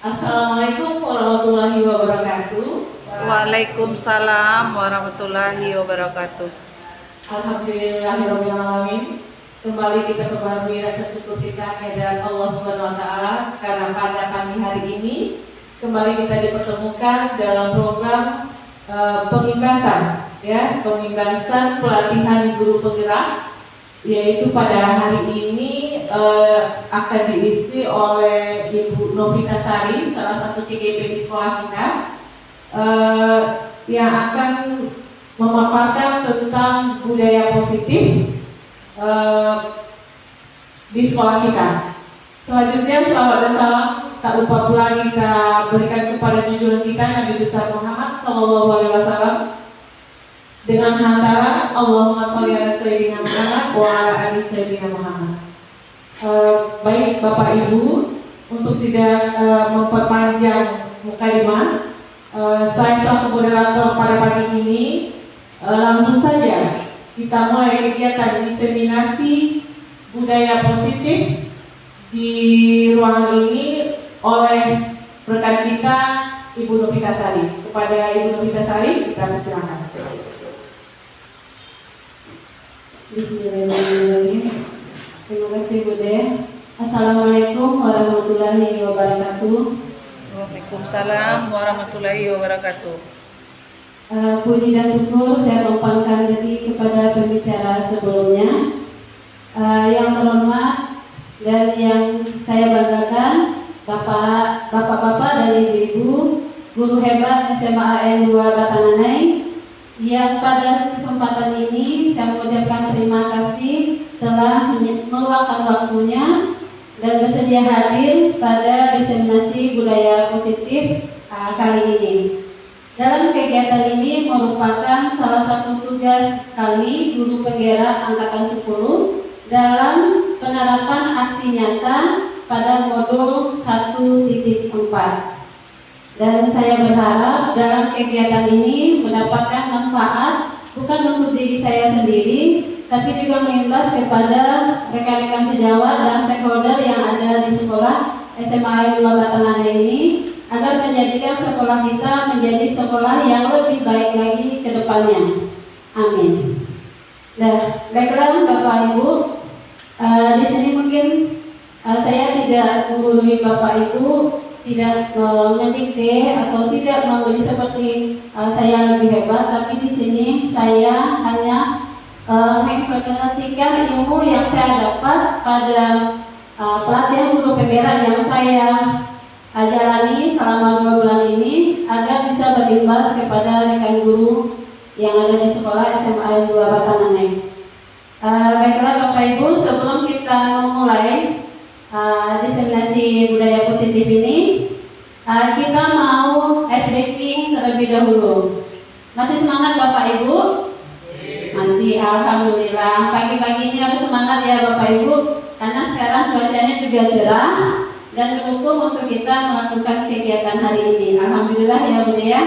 Assalamualaikum warahmatullahi wabarakatuh. Waalaikumsalam warahmatullahi wabarakatuh. Alhamdulillahirabbil alamin. Kembali kita berbahagia rasa syukur kita kehadirat Allah Subhanahu wa taala karena pada pagi hari ini kembali kita dipertemukan dalam program pengimbasan pengimbasan pelatihan guru penggerak, yaitu pada hari ini akan diisi oleh Ibu Novita Sari, salah satu CGP di sekolah kita, yang akan memaparkan tentang budaya positif di sekolah kita. Selanjutnya selawat dan salam tak lupa pula kita berikan kepada junjungan kita Nabi besar Muhammad SAW dengan hantaran Allahumma sholli ala sayyidina Muhammad wa ala ali sayyidina Muhammad. Baik Bapak Ibu, untuk tidak memperpanjang mukadimah, saya selaku moderator pada pagi ini langsung saja kita mulai kegiatan diseminasi budaya positif di ruangan ini oleh rekan kita Ibu Novita Sari. Kepada Ibu Novita Sari kita persilakan. Bismillahirrahmanirrahim. Terima kasih Bude. Assalamualaikum warahmatullahi wabarakatuh. Waalaikumsalam warahmatullahi wabarakatuh. Puji dan syukur saya tumpahkan diri kepada pembicara sebelumnya. Yang terhormat dan yang saya banggakan Bapak-bapak dan Ibu-ibu guru hebat SMA AN 2 Batanganai, yang pada kesempatan ini saya mengucapkan terima kasih telah meluangkan waktunya dan bersedia hadir pada diseminasi budaya positif kali ini. Dalam kegiatan ini merupakan salah satu tugas kami guru penggerak angkatan 10 dalam penerapan aksi nyata pada modul 1.4. Dan saya berharap dalam kegiatan ini mendapatkan manfaat bukan untuk diri saya sendiri, tapi juga mengimbas kepada rekan-rekan sejawat dan stakeholder yang ada di sekolah SMA 2 Batanganai ini, agar menjadikan sekolah kita menjadi sekolah yang lebih baik lagi ke depannya. Amin. Nah, baiklah Bapak Ibu, di sini mungkin saya tidak menggurui Bapak Ibu, tidak mendikte atau tidak memberi seperti saya lebih hebat, tapi di sini saya hanya mengimplementasikan ilmu yang saya dapat pada pelatihan guru penggerak yang saya jalani selama 2 bulan ini, agar bisa berimbas kepada rekan guru yang ada di sekolah SMA 2 Batanganai. Baiklah Bapak Ibu, sebelum kita memulai diseminasi budaya positif ini, kita mau ice breaking terlebih dahulu. Masih semangat Bapak Ibu? Masih, alhamdulillah. Pagi-pagi ini harus semangat ya Bapak Ibu, karena sekarang cuacanya juga cerah dan mendukung untuk kita melakukan kegiatan hari ini. Alhamdulillah ya Bunda ya.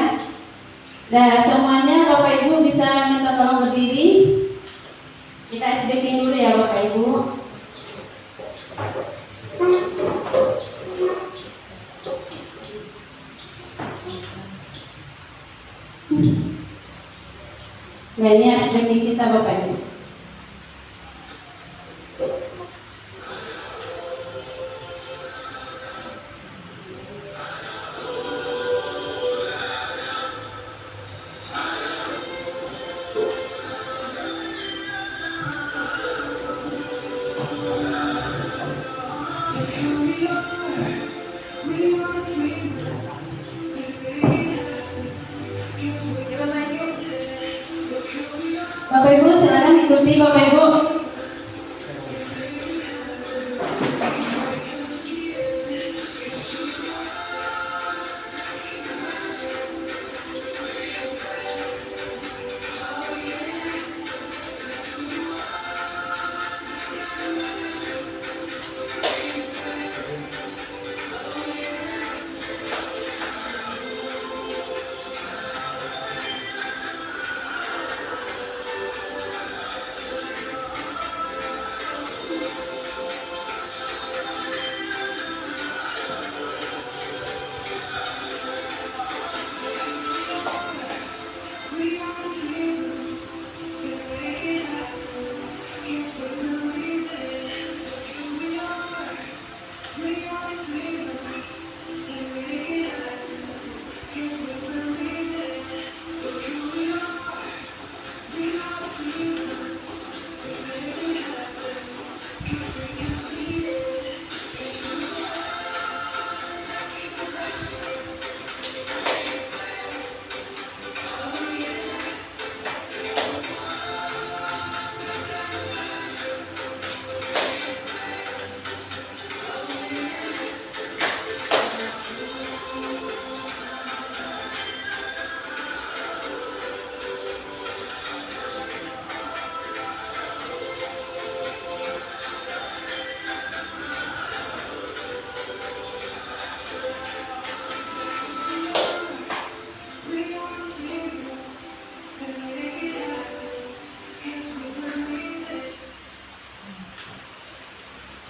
Nah, semuanya Bapak Ibu bisa minta tolong berdiri. Kita ice breaking dulu ya Bapak Ibu. Nah, ini aspek kita Bapak Ibu. Bapak Ibu silakan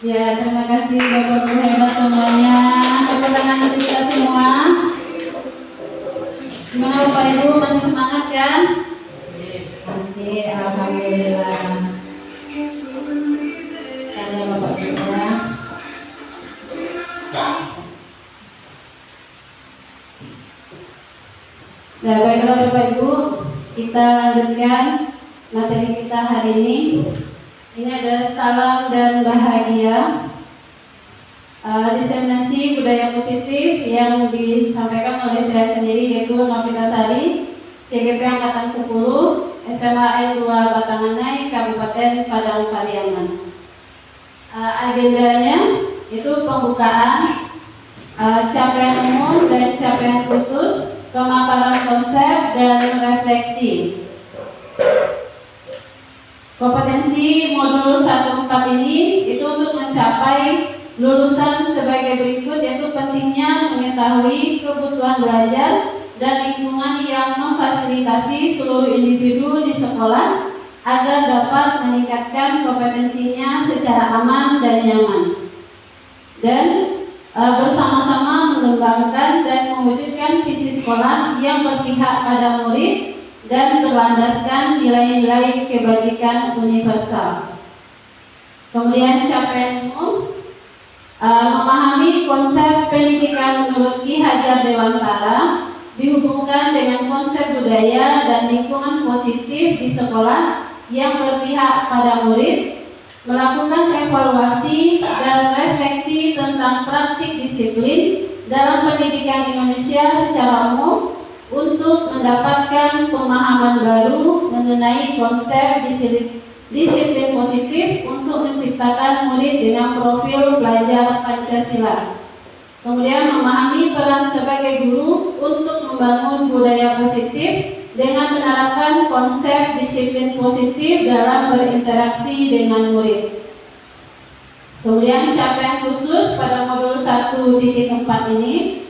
Ya, terima kasih Bapak Ibu hebat semuanya. Tepuk tangan untuk kita semua. Gimana Bapak Ibu, masih semangat kan? Masih, alhamdulillah. Tanya Bapak Ibu ya. Nah, baiklah Bapak Ibu, kita lanjutkan materi kita hari ini. Ini adalah salam dan bahagia, diseminasi budaya positif yang disampaikan oleh saya sendiri, yaitu Novita Sari, CGP Angkatan 10, SMA N2 Batanganai, Kabupaten Padang Pariaman. Agendanya itu pembukaan, capaian umum dan capaian khusus, pemaparan konsep dan refleksi. Kompetensi modul 14 ini itu untuk mencapai lulusan sebagai berikut, yaitu pentingnya mengetahui kebutuhan belajar dan lingkungan yang memfasilitasi seluruh individu di sekolah agar dapat meningkatkan kompetensinya secara aman dan nyaman, dan bersama-sama mengembangkan dan mewujudkan visi sekolah yang berpihak pada murid dan berlandaskan nilai-nilai kebajikan universal. Kemudian capaian umum, memahami konsep pendidikan menurut Ki Hajar Dewantara dihubungkan dengan konsep budaya dan lingkungan positif di sekolah yang berpihak pada murid, melakukan evaluasi dan refleksi tentang praktik disiplin dalam pendidikan Indonesia secara umum untuk mendapatkan pemahaman baru mengenai konsep disiplin positif untuk menciptakan murid dengan profil belajar Pancasila. Kemudian memahami peran sebagai guru untuk membangun budaya positif dengan menerapkan konsep disiplin positif dalam berinteraksi dengan murid. Kemudian capaian khusus pada modul 1.4 ini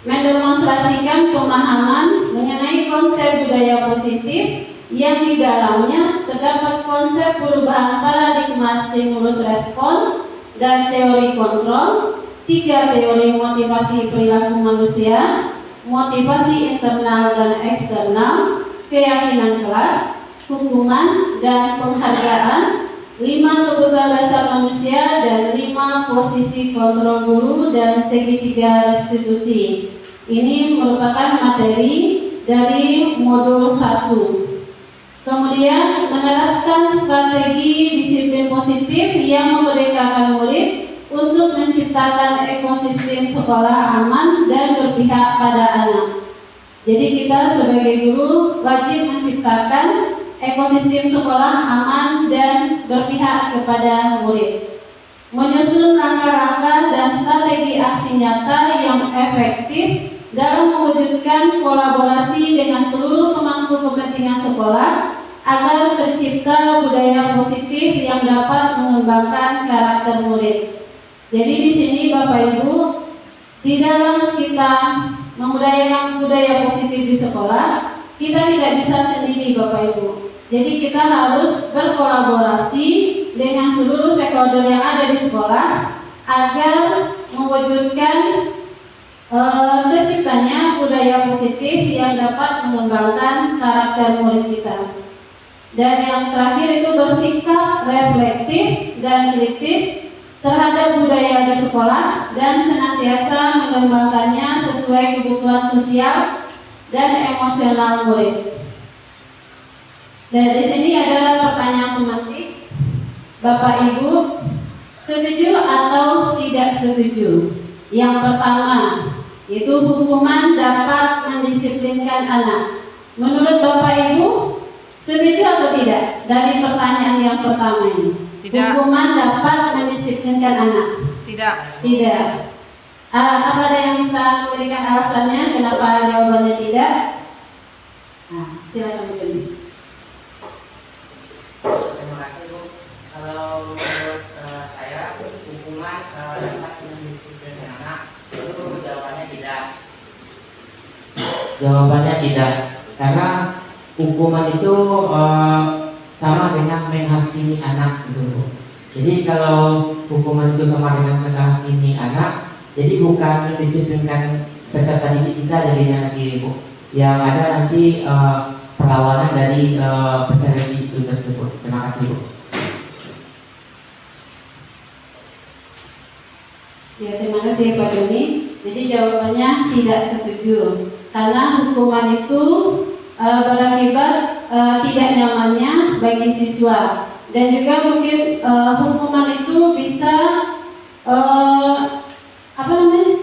mendemonstrasikan pemahaman mengenai konsep budaya positif yang di dalamnya terdapat konsep perubahan paradigma stimulus respon dan teori kontrol, 3 teori motivasi perilaku manusia, motivasi internal dan eksternal, keyakinan kelas, hukuman dan penghargaan, 5 kebutuhan dasar manusia, dan 5 posisi kontrol guru dan segitiga restitusi. Ini merupakan materi dari modul 1. Kemudian menerapkan strategi disiplin positif yang memerdekakan murid untuk menciptakan ekosistem sekolah aman dan berpihak pada anak. Jadi kita sebagai guru wajib menciptakan ekosistem sekolah aman dan berpihak kepada murid. Menyusun langkah-langkah dan strategi aksi nyata yang efektif dalam mewujudkan kolaborasi dengan seluruh pemangku kepentingan sekolah agar tercipta budaya positif yang dapat mengembangkan karakter murid. Jadi di sini Bapak Ibu, di dalam kita membudayakan budaya positif di sekolah, kita tidak bisa sendiri Bapak Ibu. Jadi kita harus berkolaborasi dengan seluruh stakeholder yang ada di sekolah agar mewujudkan terciptanya budaya positif yang dapat mengembangkan karakter murid kita. Dan yang terakhir itu bersikap reflektif dan kritis terhadap budaya di sekolah dan senantiasa mengembangkannya sesuai kebutuhan sosial dan emosional murid. Dan di sini ada pertanyaan pemantik, Bapak Ibu setuju atau tidak setuju? Yang pertama, itu hukuman dapat mendisiplinkan anak. Menurut Bapak Ibu, setuju atau tidak dari pertanyaan yang pertama ini? Tidak. Hukuman dapat mendisiplinkan anak. Tidak. Tidak. Apa ada yang bisa memberikan alasannya kenapa jawabannya tidak? Nah, silakan Bu Joni. Terima kasih Bu. Kalau menurut saya hukuman dapat mendisiplinkan anak, itu jawabannya tidak. Jawabannya tidak, karena hukuman itu sama dengan menghakimi anak gitu. Jadi kalau hukuman itu sama dengan menghakimi anak, jadi bukan mendisiplinkan peserta didik kita jadinya nanti Bu. Yang ada nanti perlawanan dari peserta didik itu tersebut. Terima kasih Bu. Ya, terima kasih Pak Joni. Jadi jawabannya tidak setuju karena hukuman itu berakibat tidak nyamannya bagi siswa, dan juga mungkin hukuman itu bisa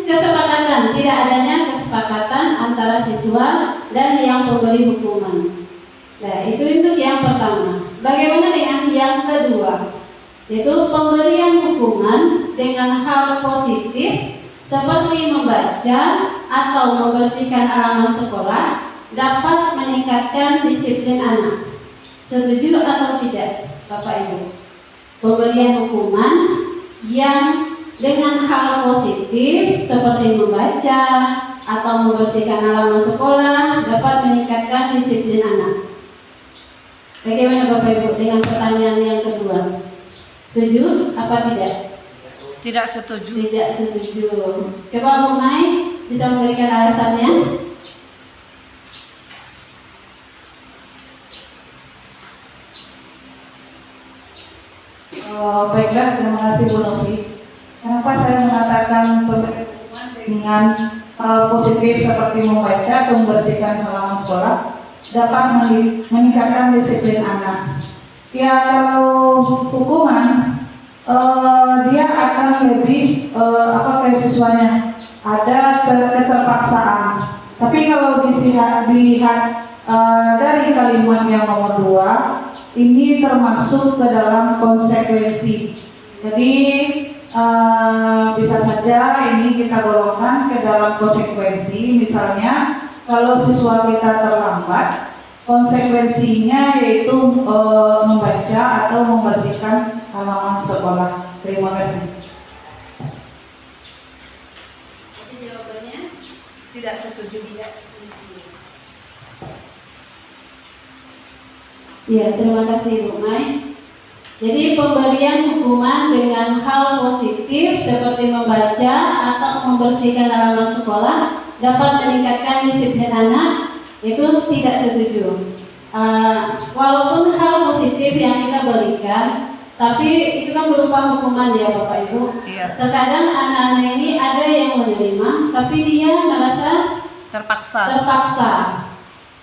kesepakatan, tidak adanya kesepakatan antara siswa dan yang memberi hukuman. Nah, itu yang pertama. Bagaimana dengan yang kedua? Yaitu pemberian hukuman dengan hal positif seperti membaca atau membersihkan halaman sekolah dapat meningkatkan disiplin anak. Setuju atau tidak, Bapak Ibu? Pemberian hukuman yang dengan hal positif seperti membaca atau membersihkan halaman sekolah dapat meningkatkan disiplin anak. Bagaimana Bapak Ibu dengan pertanyaan yang kedua? Setuju apa tidak? Tidak setuju. Tidak setuju. Coba Bu Mai bisa memberikan alasannya. Baiklah, terima kasih Bu Novi. Kenapa saya mengatakan pemberian hukuman dengan hal positif seperti membaca atau membersihkan halaman sekolah dapat meningkatkan disiplin anak? Ya, kalau hukuman dia akan lebih kayak siswanya ada keterpaksaan. Tapi kalau dilihat dari kalimat yang nomor 2, ini termasuk ke dalam konsekuensi. Jadi bisa saja ini kita golongkan ke dalam konsekuensi. Misalnya kalau siswa kita terlambat, konsekuensinya yaitu membaca atau membersihkan halaman sekolah. Terima kasih. Jadi jawabannya Tidak setuju. ya, terima kasih Bu Mai. Jadi pemberian hukuman dengan hal positif seperti membaca atau membersihkan halaman sekolah dapat meningkatkan disiplin anak, itu tidak setuju. Walaupun hal positif yang kita berikan, tapi itu kan berupa hukuman ya Bapak Ibu. Iya. Terkadang anak-anak ini ada yang menerima, tapi dia merasa terpaksa.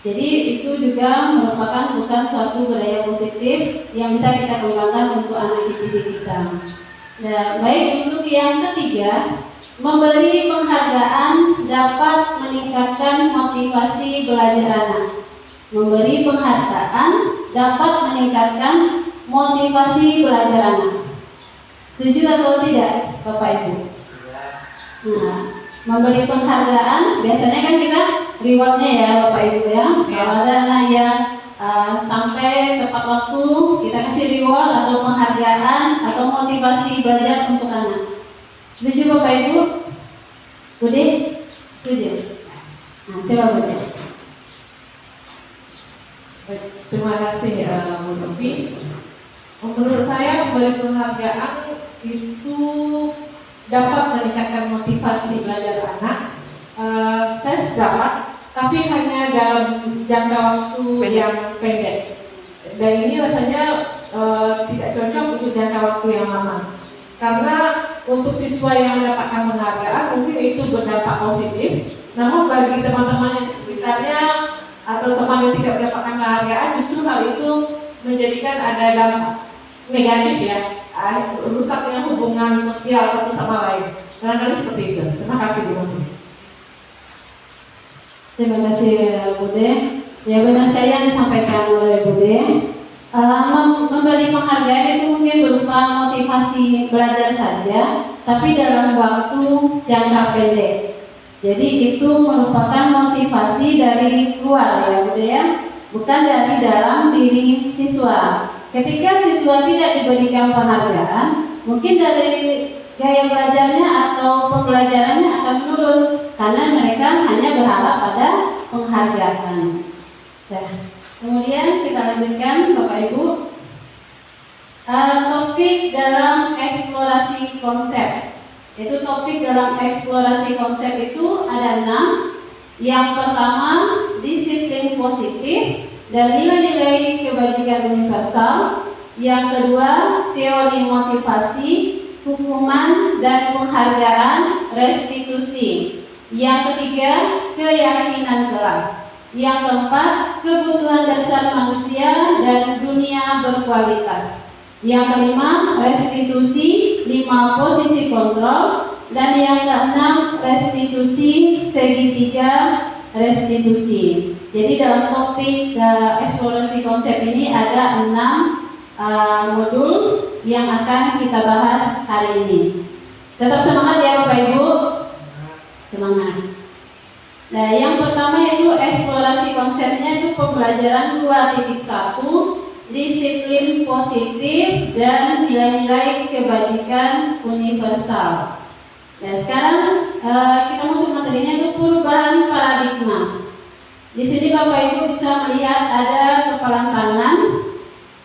Jadi itu juga merupakan bukan suatu budaya positif yang bisa kita kembangkan untuk anak didik kita. Nah, baik, untuk yang ketiga, memberi penghargaan dapat meningkatkan motivasi belajar anak. Memberi penghargaan dapat meningkatkan motivasi belajar anak. Setuju atau tidak, Bapak Ibu? Nah, memberi penghargaan biasanya kan kita rewardnya ya Bapak Ibu ya. Kalau ada anak yang sampai tepat waktu, kita kasih reward atau penghargaan atau motivasi belajar untuk anak. Setuju Bapak Ibu? Budi? Setuju? Nah, coba Budi. Terima kasih Bu Novi. Menurut saya memberi penghargaan itu dapat meningkatkan motivasi belajar anak. Saya sepakat, tapi hanya dalam jangka waktu yang pendek. Dan ini rasanya tidak cocok untuk jangka waktu yang lama. Karena untuk siswa yang mendapatkan penghargaan mungkin itu berdampak positif. Namun bagi teman-teman yang di sekitarnya atau teman yang tidak mendapatkan penghargaan, justru hal itu menjadikan ada dampak negatif ya, rusaknya hubungan sosial satu sama lain. Barangkali seperti itu. Terima kasih Bu Novi. Terima kasih Bude. Ya, benar saya yang disampaikan oleh Bude. Memberi penghargaan itu mungkin berupa motivasi belajar saja, tapi dalam waktu jangka pendek. Jadi itu merupakan motivasi dari luar ya Bude ya, bukan dari dalam diri siswa. Ketika siswa tidak diberikan penghargaan, mungkin dari gaya belajarnya atau pembelajarannya akan menurun karena mereka hanya berharap pada penghargaan. Nah, kemudian kita lanjutkan Bapak Ibu. topik dalam eksplorasi konsep. Itu topik dalam eksplorasi konsep itu ada 6. Yang pertama, disiplin positif dan nilai-nilai kebajikan universal. Yang kedua, teori motivasi, hukuman dan penghargaan, restitusi. Yang ketiga, keyakinan kelas. Yang keempat, kebutuhan dasar manusia dan dunia berkualitas. Yang kelima, restitusi, 5 posisi kontrol. Dan yang keenam, restitusi segitiga restitusi. Jadi dalam topik eksplorasi konsep ini ada 6 modul yang akan kita bahas hari ini. Tetap semangat ya Bapak Ibu. Semangat. Nah, yang pertama itu eksplorasi konsepnya itu pembelajaran 2.1, disiplin positif dan nilai-nilai kebajikan universal. Nah, sekarang kita masuk materinya itu perubahan paradigma. Di sini Bapak Ibu bisa melihat ada kepalan tangan,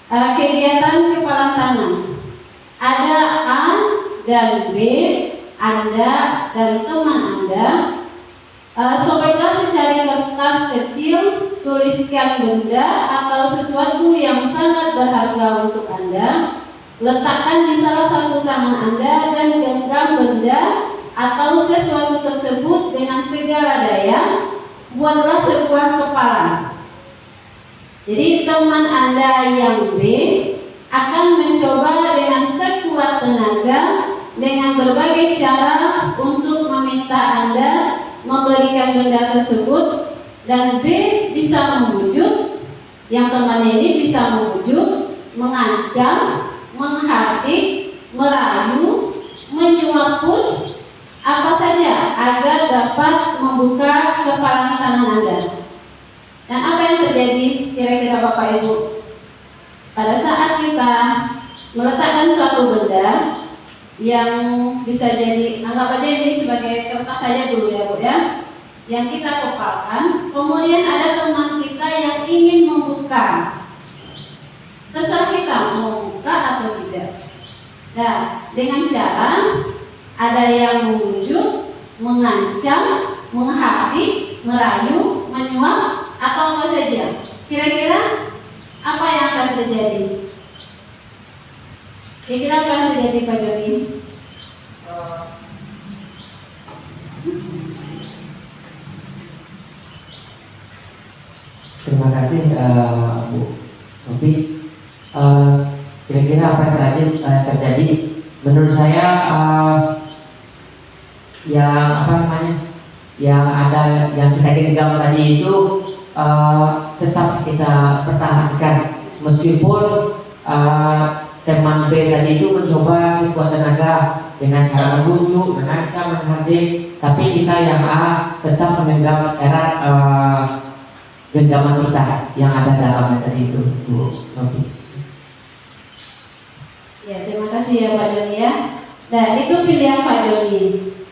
kegiatan kepalan tangan. Ada A dan B, Anda dan teman Anda. Sobeklah secari kertas kecil, tuliskan benda atau sesuatu yang sangat berharga untuk Anda. Letakkan di salah satu tangan Anda dan genggam benda atau sesuatu tersebut dengan segala daya. Buatlah sebuah kepala. Jadi teman Anda yang B akan mencoba dengan sekuat tenaga dengan berbagai cara untuk meminta Anda memberikan benda tersebut, dan B bisa membujuk, yang temannya ini bisa membujuk, mengancam, menghardik, merayu, menyuap pun apa saja agar dapat membuka kepalan tangan Anda. Dan apa yang terjadi kira-kira Bapak Ibu? Pada saat kita meletakkan suatu benda yang bisa jadi, anggap aja ini sebagai kertas saja dulu ya Bu ya, yang kita kepalkan, kemudian ada teman kita yang ingin membuka. Terserah kita mau buka atau tidak. Nah, dengan cara ada yang membujuk, mengancam, menghardik, merayu, menyuap, atau apa saja. Kira-kira apa yang akan terjadi? Kira-kira apa yang terjadi Pak Joni? Terima kasih Bu Novi. Kira-kira apa yang terjadi? Menurut saya yang ada yang kita genggam tadi itu tetap kita pertahankan meskipun teman B tadi itu mencoba sekuat tenaga dengan cara membujuk, mengancam, menghardik, tapi kita yang A tetap menggenggam erat genggaman kita yang ada dalamnya tadi itu, Bu Novi. Ya, terima kasih ya Pak Joni ya. Nah, itu pilihan Pak Joni.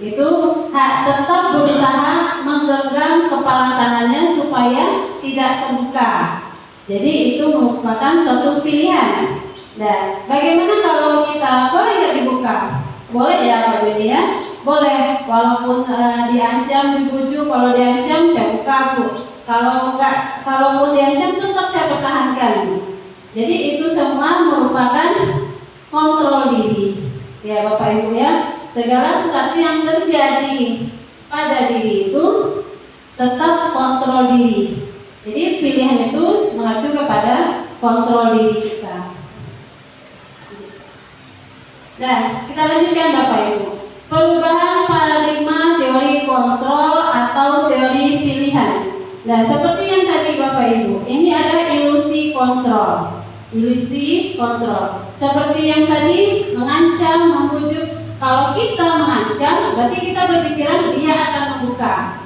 Itu tetap berusaha menggenggam kepala tangannya supaya tidak terbuka. Jadi itu merupakan suatu pilihan. Nah, bagaimana kalau kita boleh nggak dibuka? Boleh ya Pak Joni ya? Boleh, walaupun diancam, dibujuk. Kalau diancam saya buka Bu. Kalau enggak, kalaupun diancam tetap saya pertahankan. Jadi itu semua merupakan kontrol diri. Ya Bapak Ibu ya, segala sesuatu yang terjadi pada diri itu tetap kontrol diri. Jadi pilihan itu mengacu kepada kontrol diri kita. Nah, kita lanjutkan Bapak Ibu. Perubahan paradigma teori kontrol atau teori pilihan. Nah, seperti yang tadi Bapak Ibu, ini ada ilusi kontrol. Ilusi kontrol. Seperti yang tadi mengancam, membujuk. Kalau kita mengancam, berarti kita berpikiran dia akan membuka.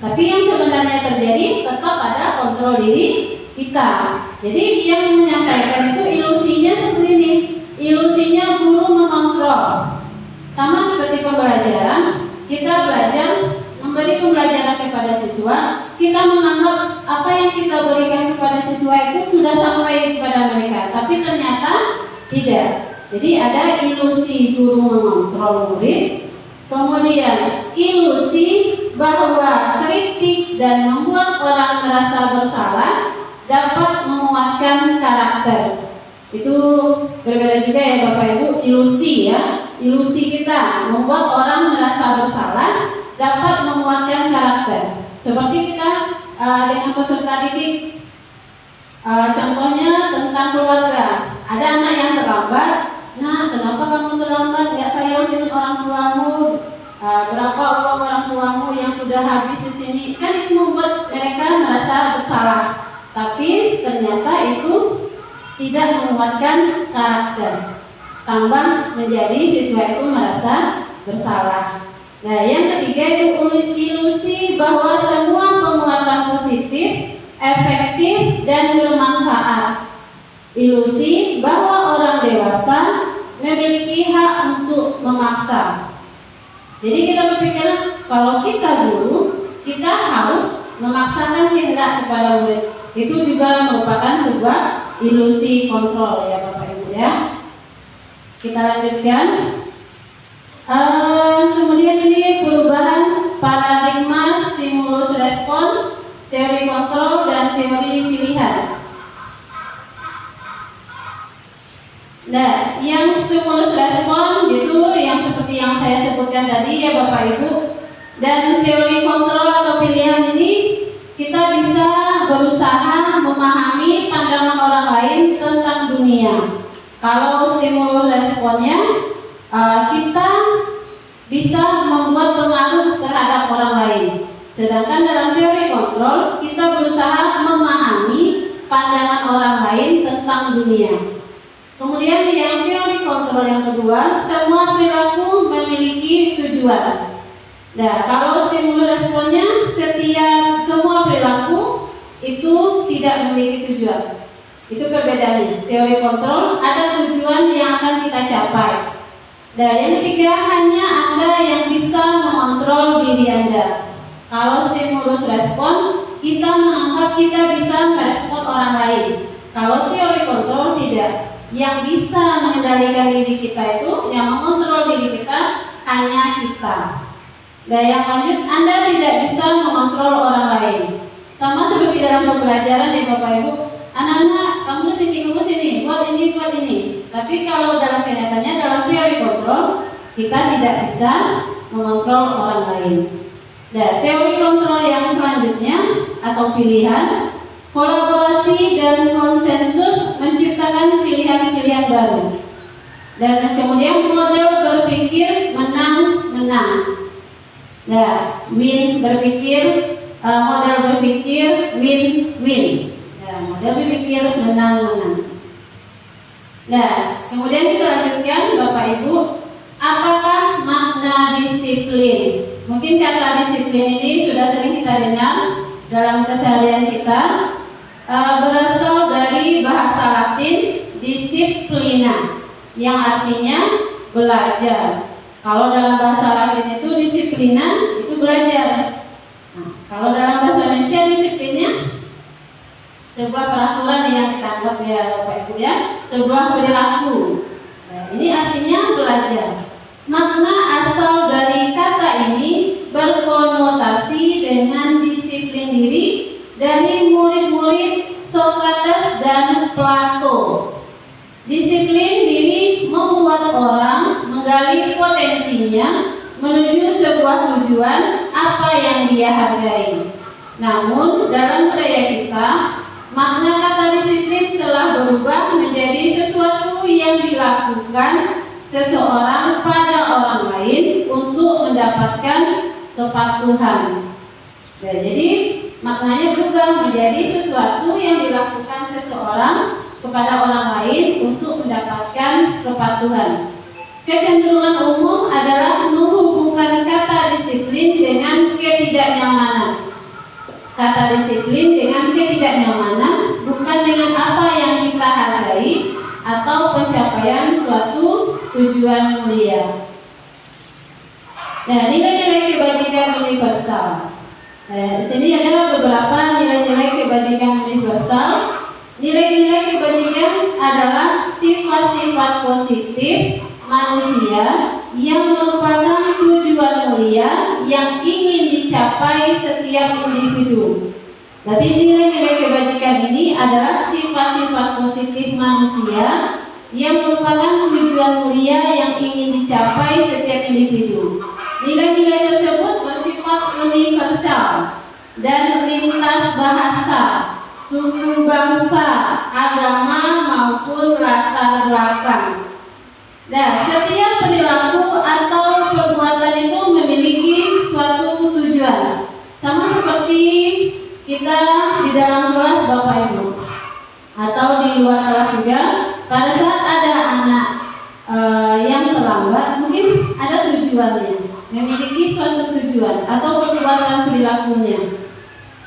Tapi yang sebenarnya terjadi tetap ada kontrol diri kita. Jadi yang menyampaikan itu ilusinya seperti ini. Ilusinya guru mengontrol. Sama seperti pembelajaran, kita belajar, memberi pembelajaran kepada siswa, kita menganggap apa yang kita berikan kepada siswa itu sudah sampai kepada mereka. Tapi ternyata Tidak. Jadi ada ilusi guru mengontrol murid, kemudian ilusi bahwa kritik dan membuat orang merasa bersalah dapat menguatkan karakter. Itu berbeda juga ya Bapak Ibu, ilusi ya. Ilusi kita membuat orang merasa bersalah dapat menguatkan karakter. Seperti kita dengan peserta didik, contohnya tentang keluarga. Ada anak yang terlambat. Nah, kenapa kamu terlambat? Nggak sayang dengan orang tuamu? Berapa uang orang tuamu yang sudah habis di sini? Kan itu membuat mereka merasa bersalah. Tapi ternyata itu tidak menguatkan karakter. Tambah menjadi siswa itu merasa bersalah. Nah, yang ketiga itu ilusi bahwa semua penguatan positif, efektif dan bermanfaat. Ilusi bahwa orang dewasa memiliki hak untuk memaksa. Jadi kita berpikir kalau kita guru, kita harus memaksakan kehendak kepada murid. Itu juga merupakan sebuah ilusi kontrol ya Bapak Ibu ya. Kita lanjutkan. Kemudian ini perubahan paradigma stimulus respon, teori kontrol dan teori pilihan. Nah, yang stimulus respon itu yang seperti yang saya sebutkan tadi ya Bapak Ibu. Dan teori kontrol atau pilihan ini kita bisa berusaha memahami pandangan orang lain tentang dunia. Kalau stimulus responnya kita bisa membuat pengaruh terhadap orang lain. Sedangkan dalam teori kontrol kita berusaha memahami pandangan orang lain tentang dunia. Kemudian yang teori kontrol yang kedua, semua perilaku memiliki tujuan. Nah, kalau stimulus responnya setiap semua perilaku itu tidak memiliki tujuan. Itu perbedaannya. Teori kontrol ada tujuan yang akan kita capai. Dan yang ketiga, hanya Anda yang bisa mengontrol diri Anda. Kalau stimulus respon, kita menganggap kita bisa merespon orang lain. Kalau teori kontrol tidak. Yang bisa mengendalikan diri kita itu, yang mengontrol diri kita hanya kita. Dan yang lanjut, Anda tidak bisa mengontrol orang lain. Sama seperti dalam pembelajaran ya Bapak Ibu, anak-anak kamu sini, buat ini. Tapi kalau dalam kenyataannya dalam teori kontrol, kita tidak bisa mengontrol orang lain. Dan teori kontrol yang selanjutnya atau pilihan, kolaborasi dan konsensus menciptakan pilihan-pilihan baru. Dan kemudian model berpikir menang-menang. Nah, model berpikir win-win. Nah, model berpikir menang-menang. Nah, kemudian kita lanjutkan Bapak Ibu, apakah makna disiplin? Mungkin kata disiplin ini sudah sering kita dengar dalam keseharian kita. Berasal dari bahasa Latin disiplina yang artinya belajar. Kalau dalam bahasa Latin itu disiplina itu belajar. Nah, kalau dalam bahasa Indonesia disiplinnya sebuah peraturan yang kita anggap ya Bapak Ibu ya, sebuah perilaku. Nah, ini artinya belajar. Makna asal dari kata ini berkonotasi dengan disiplin diri dari murid-murid Sokrates dan Plato. Disiplin diri membuat orang menggali potensinya menuju sebuah tujuan apa yang dia hargai. Namun dalam budaya kita, makna kata disiplin telah berubah menjadi sesuatu yang dilakukan seseorang pada orang lain untuk mendapatkan kepatuhan. Nah, jadi maknanya berubah menjadi sesuatu yang dilakukan seseorang kepada orang lain untuk mendapatkan kepatuhan. Kecenderungan umum adalah menghubungkan kata disiplin dengan ketidaknyamanan. Kata disiplin dengan ketidaknyamanan, bukan dengan apa yang kita hargai atau pencapaian suatu tujuan mulia. Nah, nilai-nilai kebajikan universal. Di sini ada beberapa nilai-nilai kebajikan universal. Nilai-nilai kebajikan adalah sifat sifat-sifat positif manusia yang merupakan tujuan mulia yang ingin dicapai setiap individu. Berarti nilai-nilai kebajikan ini adalah sifat-sifat positif manusia yang merupakan tujuan mulia yang ingin dicapai setiap individu. Nilai-nilai tersebut bersifat universal dan lintas bahasa, suku bangsa, agama maupun latar belakang. Nah, setiap perilaku atau perbuatan itu memiliki suatu tujuan. Sama seperti kita di dalam kelas Bapak Ibu atau di luar kelas juga, pada saat ada anak yang terlambat, mungkin ada tujuannya, memiliki suatu tujuan atau perbuatan perilakunya.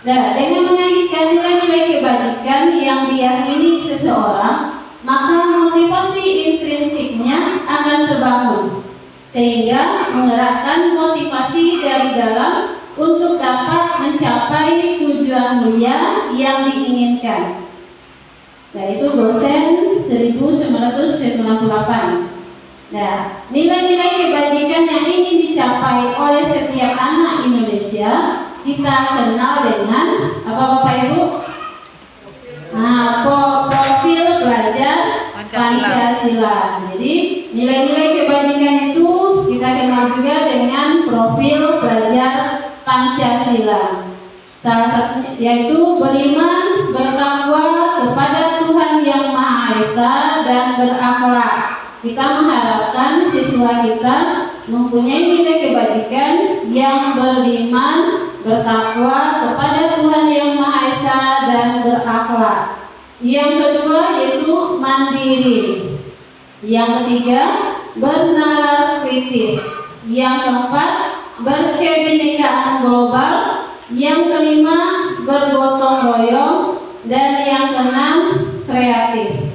Nah, dengan mengaitkan nilai-nilai kebajikan yang diyakini seseorang, maka motivasi intrinsiknya akan terbangun, sehingga menggerakkan motivasi dari dalam untuk dapat mencapai tujuan mulia yang diinginkan. Yaitu dosen 1998. Nah, nilai-nilai kebajikan yang ingin dicapai oleh setiap anak Indonesia kita kenal dengan apa Bapak Ibu? Profil pelajar Pancasila. Jadi nilai-nilai kebajikan itu kita kenal juga dengan profil pelajar Pancasila. Salah satunya yaitu beriman, bertakwa kepada Tuhan Yang Maha Esa dan berakhlak. Kita mengharapkan siswa kita mempunyai nilai kebajikan yang beriman, bertakwa kepada Tuhan Yang Maha Esa dan berakhlak. Yang kedua yaitu mandiri. Yang ketiga bernalar kritis. Yang keempat berkebinekaan global. Yang kelima bergotong royong. Dan yang keenam kreatif.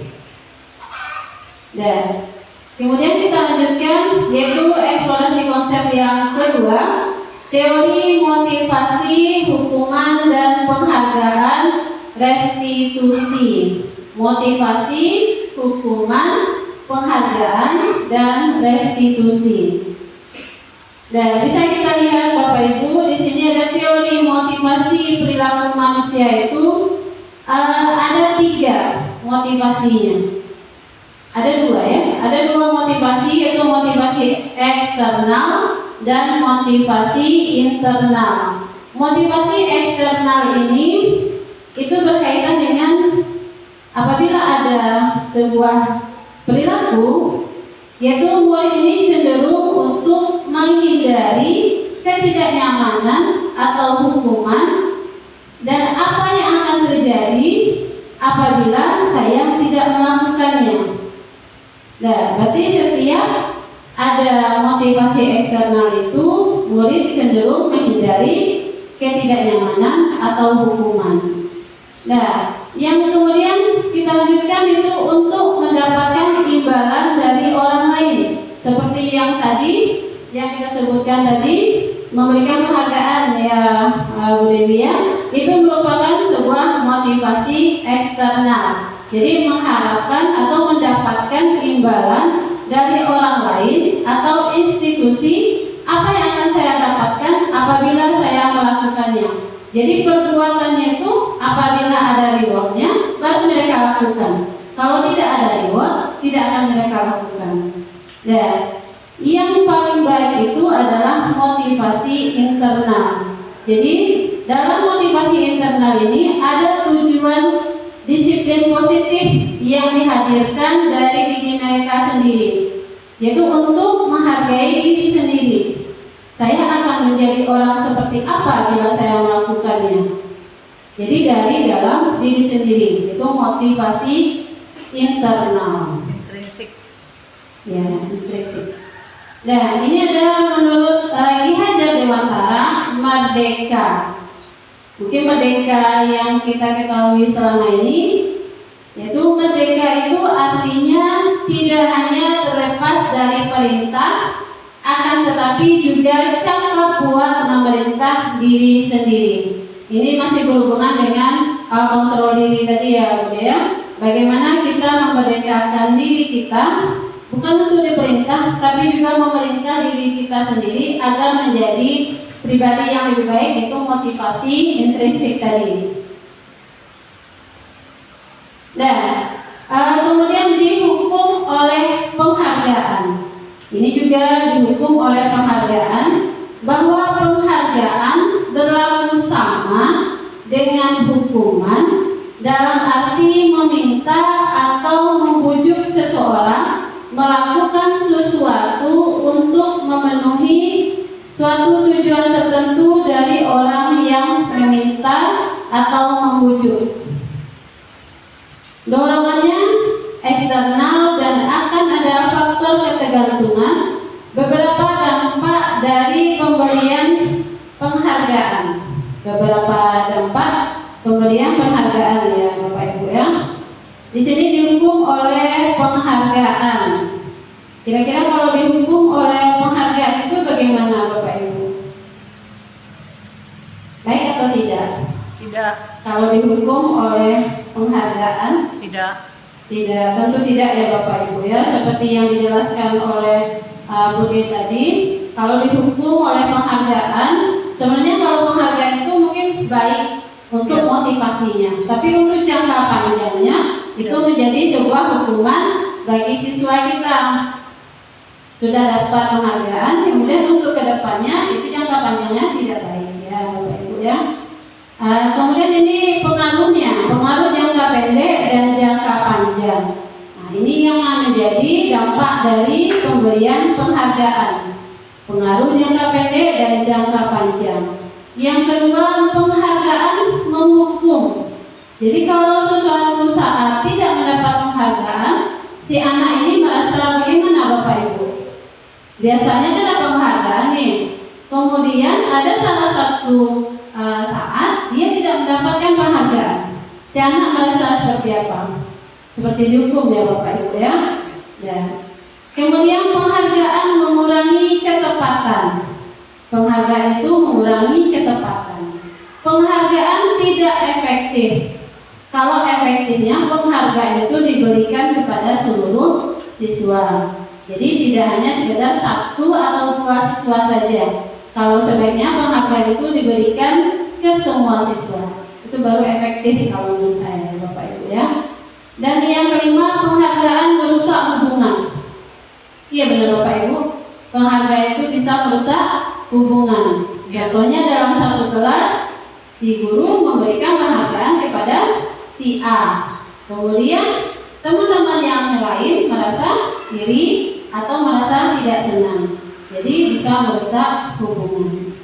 Dan kemudian kita lanjutkan yaitu eksplorasi konsep yang kedua, teori motivasi, hukuman dan penghargaan, restitusi. Motivasi, hukuman, penghargaan dan restitusi. Dan bisa kita lihat Bapak Ibu, di sini ada teori motivasi perilaku manusia itu ada 3 motivasinya. Ada 2 ya, ada 2 motivasi yaitu motivasi eksternal dan motivasi internal. Motivasi eksternal ini itu berkaitan dengan apabila ada sebuah perilaku, yaitu murid ini cenderung untuk menghindari ketidaknyamanan atau hukuman dan apa yang akan terjadi apabila saya tidak melakukannya. Nah, berarti setiap ada motivasi eksternal itu murid cenderung menghindari ketidaknyamanan atau hukuman. Nah, yang kemudian kita lanjutkan itu untuk mendapatkan imbalan dari orang lain, seperti yang tadi yang kita sebutkan tadi, memberikan penghargaan ya Bu Dewi ya, itu merupakan sebuah motivasi eksternal. Jadi mengharapkan atau mendapatkan imbalan dari orang lain atau institusi, apa yang akan saya dapatkan apabila saya melakukannya. Jadi perbuatannya itu apabila ada rewardnya baru mereka lakukan. Kalau tidak ada reward, tidak akan mereka lakukan. Dan yang paling baik itu adalah motivasi internal. Jadi dalam motivasi internal ini ada tujuan disiplin positif yang dihadirkan dari diri mereka sendiri, yaitu untuk menghargai diri sendiri. Saya akan menjadi orang seperti apa bila saya melakukannya. Jadi dari dalam diri sendiri, itu motivasi internal. Intrinsik. Ya, intrinsik. Dan ini adalah menurut Ki Hajar Dewantara, merdeka. Mungkin merdeka yang kita ketahui selama ini, yaitu merdeka itu artinya tidak hanya terlepas dari perintah, akan tetapi juga cakap buat memerintah diri sendiri. Ini masih berhubungan dengan kontrol diri tadi ya Bu ya. bagaimana kita memerdekakan diri kita bukan untuk diperintah, tapi juga memerintah diri kita sendiri agar menjadi pribadi yang lebih baik, yaitu motivasi intrinsik tadi. Dan kemudian dihukum oleh penghargaan. Ini juga dihukum oleh penghargaan, bahwa penghargaan berlaku sama dengan hukuman dalam arti meminta atau membujuk seseorang melakukan sesuatu untuk memenuhi suatu tujuan tertentu dari orang yang meminta atau membujuk. Dorongannya eksternal dan akan ada faktor ketergantungan. Beberapa dampak dari pemberian penghargaan. Beberapa dampak pemberian penghargaan ya Bapak Ibu ya. Di sini dihukum oleh penghargaan. Kira-kira kalau dihukum oleh penghargaan itu bagaimana Bapak Ibu? Baik atau tidak? Tidak. Kalau dihukum oleh penghargaan? Tidak. Tidak, tentu tidak ya Bapak Ibu ya. Seperti yang dijelaskan oleh Budi tadi, kalau dihukum oleh penghargaan, sebenarnya kalau penghargaan itu mungkin baik untuk motivasinya, tapi untuk jangka panjangnya itu menjadi sebuah hukuman bagi siswa kita. Sudah dapat penghargaan, kemudian untuk kedepannya itu jangka panjangnya tidak baik ya Bapak Ibu ya. Kemudian ini pengaruhnya, pengaruh jangka pendek dan jangka panjang. Nah, ini yang menjadi dampak dari pemberian penghargaan. Pengaruh jangka pendek dan jangka panjang. Yang kedua, penghargaan menghukum. Jadi kalau sesuatu saat tidak mendapat penghargaan, si anak ini merasa bagaimana Bapak Ibu? Biasanya kan ada penghargaan nih. Kemudian ada salah satu saat dia tidak mendapatkan penghargaan. Si anak merasa seperti apa? Seperti dihukum ya Bapak Ibu ya. Kemudian penghargaan mengurangi ketepatan. Penghargaan itu mengurangi ketepatan. Penghargaan tidak efektif. Kalau efektifnya penghargaan itu diberikan kepada seluruh siswa. Jadi tidak hanya sekedar 1 atau 2 siswa saja. Kalau sebaiknya penghargaan itu diberikan ke semua siswa. Itu baru efektif kalau menurut saya Bapak Ibu ya. Dan yang kelima, penghargaan merusak hubungan. Iya benar Bapak Ibu. Penghargaan itu bisa merusak hubungan. Contohnya dalam satu kelas, si guru memberikan penghargaan kepada si A. Kemudian teman-teman yang lain merasa iri atau merasa tidak senang. Jadi bisa merusak hubungan.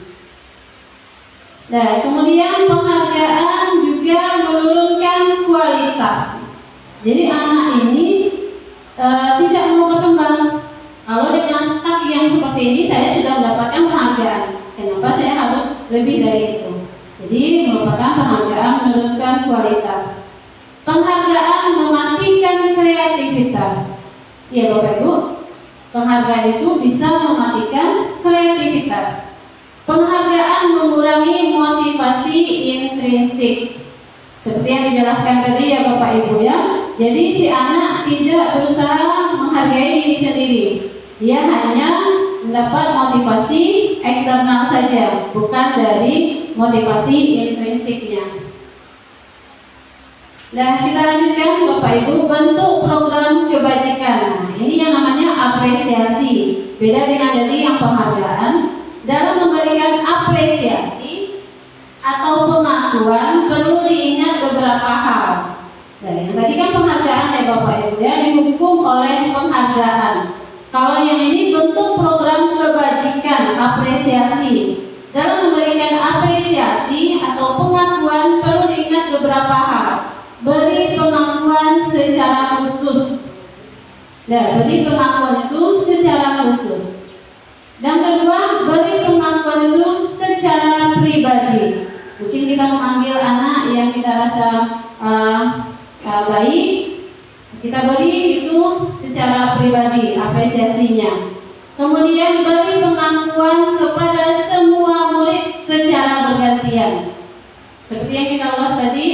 Nah, kemudian penghargaan juga menurunkan kualitas. Jadi anak ini tidak mau berkembang. Kalau dengan stuck yang seperti ini, saya sudah mendapatkan penghargaan. Kenapa saya harus lebih dari itu? Jadi merupakan penghargaan menurunkan kualitas. Penghargaan mematikan kreativitas. Ya Bapak Ibu, penghargaan itu bisa mematikan kreativitas. Penghargaan mengurangi motivasi intrinsik. Seperti yang dijelaskan tadi ya Bapak Ibu ya. Jadi si anak tidak berusaha menghargai diri sendiri. Dia hanya mendapat motivasi eksternal saja, bukan dari motivasi intrinsiknya. Dan kita lanjutkan Bapak Ibu, bentuk program kebajikan. Nah, ini yang namanya apresiasi. Beda dengan tadi yang penghargaan. Dalam memberikan apresiasi atau pengakuan perlu diingat beberapa hal. Nah, yang tadi kan penghargaan ya Bapak Ibu ya, dihukum oleh penghargaan. Kalau yang ini bentuk program kebajikan, apresiasi. Dalam memberikan apresiasi atau pengakuan perlu diingat beberapa hal. Beri pengakuan secara khusus. Nah, beri pengakuan itu secara khusus. Dan kedua, beri pengakuan itu secara pribadi. Mungkin kita memanggil anak yang kita rasa baik, kita beri itu secara pribadi apresiasinya. Kemudian beri pengakuan kepada semua murid secara bergantian. Seperti yang kita ulas tadi,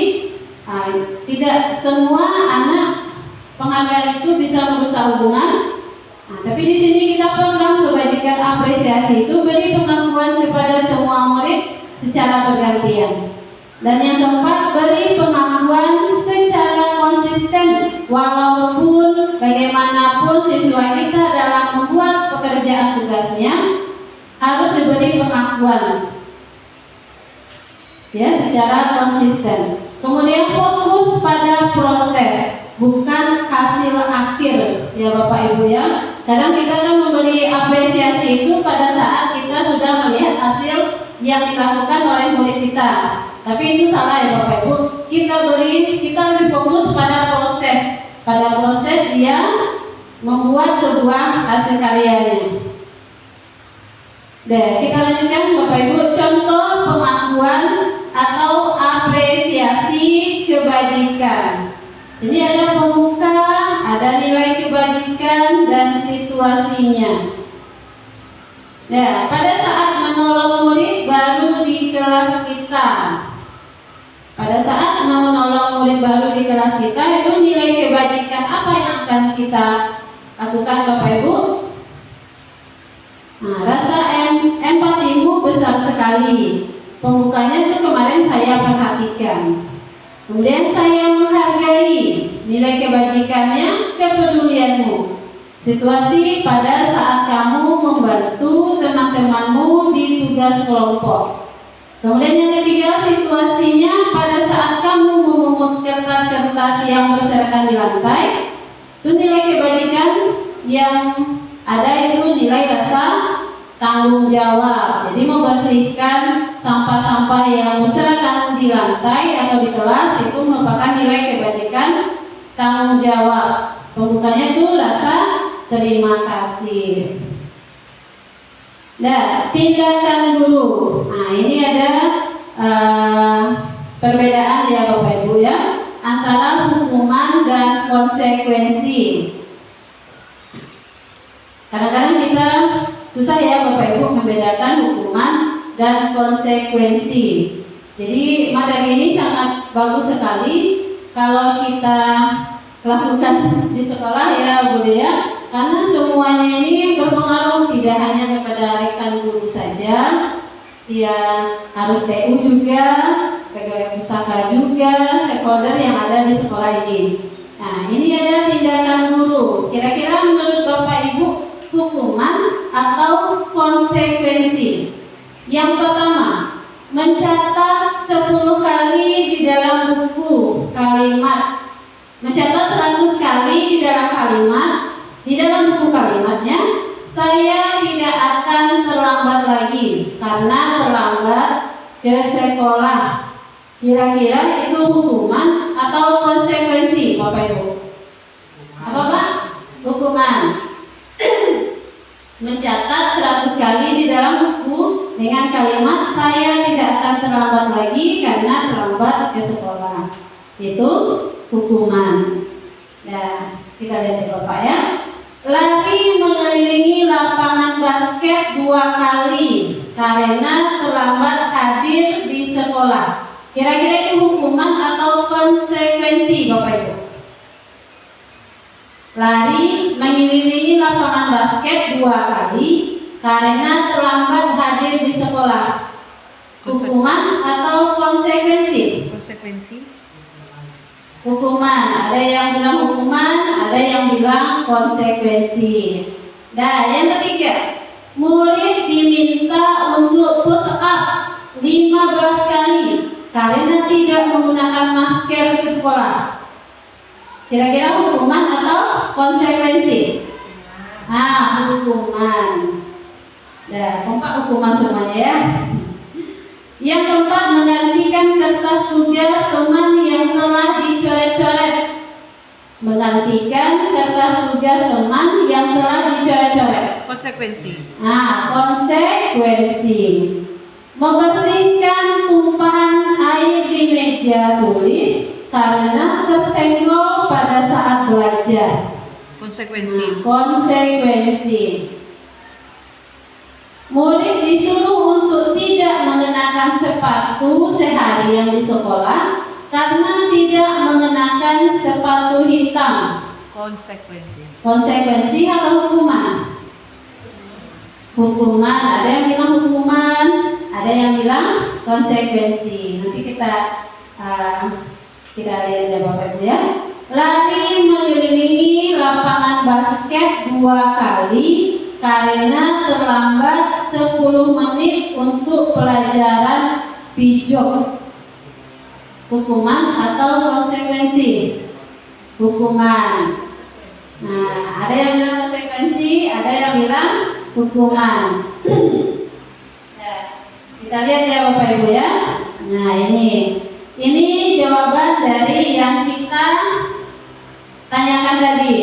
Nah, tidak semua anak penghargaan itu bisa merusak hubungan. Nah, tapi di sini kita program kebajikan apresiasi itu beri pengakuan kepada semua murid secara bergantian. Dan yang keempat, beri pengakuan secara konsisten walaupun bagaimanapun siswa kita dalam membuat pekerjaan tugasnya harus diberi pengakuan ya secara konsisten. Kemudian fokus pada proses, bukan hasil akhir ya Bapak Ibu ya. Kadang kita kan memberi apresiasi itu pada saat kita sudah melihat hasil yang dilakukan oleh murid kita. Tapi itu salah ya Bapak Ibu. Kita lebih fokus pada proses dia membuat sebuah hasil karyanya. Kita lanjutkan Bapak Ibu, contoh pengakuan atau apresiasi kebajikan. Jadi ada pembuka, ada nilai kebajikan dan situasinya. Pada saat menolong murid baru di kelas kita. Pada saat menolong murid baru di kelas kita, itu nilai kebajikan apa yang akan kita lakukan Bapak Ibu? Nah, rasa empatimu besar sekali. Pembukanya itu kemarin saya perhatikan. Kemudian saya menghargai nilai kebajikannya, kepedulianmu. Situasi pada saat kamu membantu teman-temanmu di tugas kelompok. Kemudian yang ketiga, situasinya pada saat kamu memungut kertas-kertas yang berserakan di lantai. Itu nilai kebajikan yang ada itu nilai rasa tanggung jawab. Jadi membersihkan sampah-sampah yang berserakan di lantai atau di kelas itu merupakan nilai kebajikan tanggung jawab. Pembukanya itu rasa terima kasih. Tindakan guru. Nah, ini ada perbedaan ya Bapak Ibu ya antara hukuman dan konsekuensi. Kadang-kadang kita susah ya Bapak Ibu membedakan hukuman dan konsekuensi. Jadi materi ini sangat bagus sekali kalau kita lakukan di sekolah ya Bu ya, karena semuanya ini berpengaruh tidak hanya kepada rekan guru saja, dia harus TU juga, pegawai pustaka juga, stakeholder yang ada di sekolah ini. Nah, ini ada tindakan guru. Kira-kira menurut Bapak Ibu hukuman atau konsekuensi? Yang pertama, mencatat 10 kali di dalam buku kalimat. Mencatat 100 kali di dalam kalimat, di dalam buku kalimatnya, saya tidak akan terlambat lagi karena terlambat ke sekolah. Kira-kira itu hukuman atau konsekuensi Bapak Ibu? Apa Pak? Hukuman. Mencatat 100 kali di dalam buku dengan kalimat saya tidak akan terlambat lagi karena terlambat ke sekolah. Itu hukuman. Nah, kita lihat ya Bapak ya. Lari mengelilingi lapangan basket 2 kali karena terlambat hadir di sekolah. Kira-kira itu hukuman atau konsekuensi Bapak Ibu? Lari mengelilingi lapangan basket 2 kali karena terlambat hadir di sekolah. Hukuman atau konsekuensi? Konsekuensi. Hukuman. Ada yang bilang hukuman, ada yang bilang konsekuensi. Nah, yang ketiga, murid diminta untuk push up 15 kali karena tidak menggunakan masker ke sekolah. Kira-kira hukuman atau konsekuensi? Nah, hukuman. Nah, kompak hukuman semuanya ya. Yang keempat, menggantikan kertas tugas teman yang telah dicoret-coret. Menggantikan kertas tugas teman yang telah dicoret-coret. Konsekuensi. Nah, konsekuensi. Membersihkan tumpahan air di meja tulis karena tersenggol pada saat belajar. Konsekuensi. Konsekuensi. Murid disuruh untuk tidak mengenakan sepatu seharian di sekolah karena tidak mengenakan sepatu hitam. Konsekuensi. Konsekuensi atau hukuman? Hukuman. Ada yang bilang hukuman, ada yang bilang konsekuensi. Nanti kita lihat ya Bapak Ibu ya. Lari mengelilingi lapangan basket 2 kali karena terlambat 10 menit untuk pelajaran pijok. Hukuman atau konsekuensi? Hukuman. Nah, ada yang bilang konsekuensi, ada yang bilang hukuman. Nah, kita lihat ya Bapak Ibu ya. Nah, ini jawaban dari yang kita tanyakan tadi.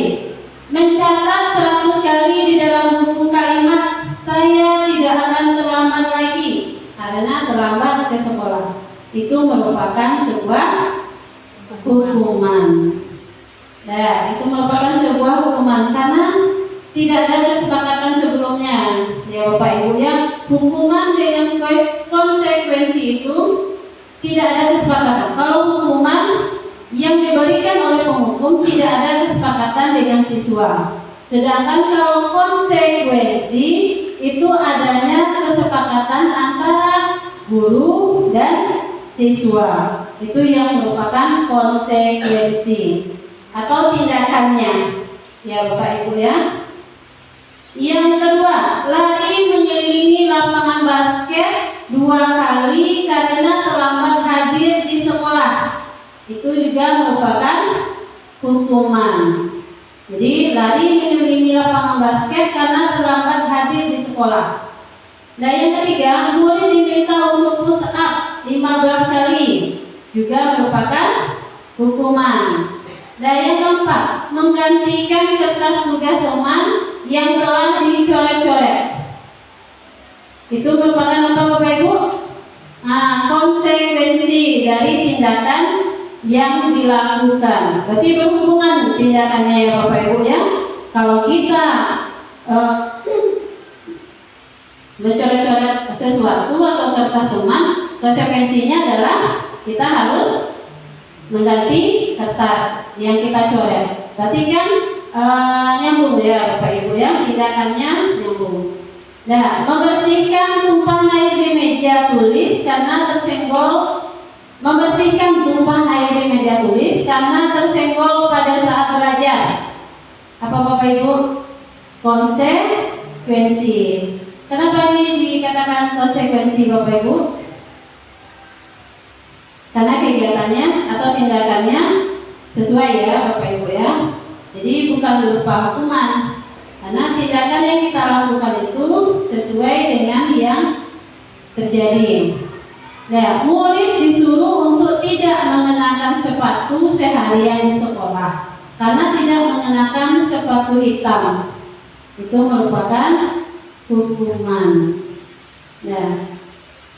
Mencatat 100 kali di dalam buku kalimat saya tidak akan terlambat lagi karena terlambat ke sekolah. Itu merupakan sebuah hukuman. Nah, itu merupakan sebuah hukuman karena tidak ada kesepakatan sebelumnya. Ya Bapak Ibu ya, hukuman dengan konsekuensi itu tidak ada kesepakatan. Kalau hukuman yang diberikan oleh penghukum tidak ada kesepakatan dengan siswa. Sedangkan kalau konsekuensi itu adanya kesepakatan antara guru dan siswa. Itu yang merupakan konsekuensi atau tindakannya. Ya Bapak Ibu ya. Yang kedua, lari mengelilingi lapangan basket 2 kali karena terlambat hadir di sekolah. Itu juga merupakan hukuman. Jadi lari mengelilingi lapangan basket karena terlambat hadir di sekolah. Nah, yang ketiga, murid diminta untuk push up 15 kali, juga merupakan hukuman. Nah, yang keempat, menggantikan kertas tugas teman yang telah dicoret-coret. Itu merupakan apa Bapak Ibu? Nah, konsekuensi dari tindakan yang dilakukan. Berarti berhubungan tindakannya ya Bapak Ibu ya. Kalau kita mencoret-coret sesuatu atau kertas teman, konsekuensinya adalah kita harus mengganti kertas yang kita coret. Berarti kan nyambung ya Bapak Ibu ya, tindakannya nyambung. Nah, membersihkan tumpahan air di meja tulis karena tersenggol. Membersihkan tumpahan air di meja tulis karena tersenggol pada saat belajar. Apa Bapak Ibu? Konsekuensi. Kenapa ini dikatakan konsekuensi Bapak Ibu? Karena kegiatannya atau tindakannya sesuai ya Bapak Ibu ya. Jadi bukan berupa hukuman. Karena tindakan yang kita lakukan itu sesuai dengan yang terjadi. Nah, murid disuruh untuk tidak mengenakan sepatu seharian di sekolah karena tidak mengenakan sepatu hitam. Itu merupakan hukuman. Nah,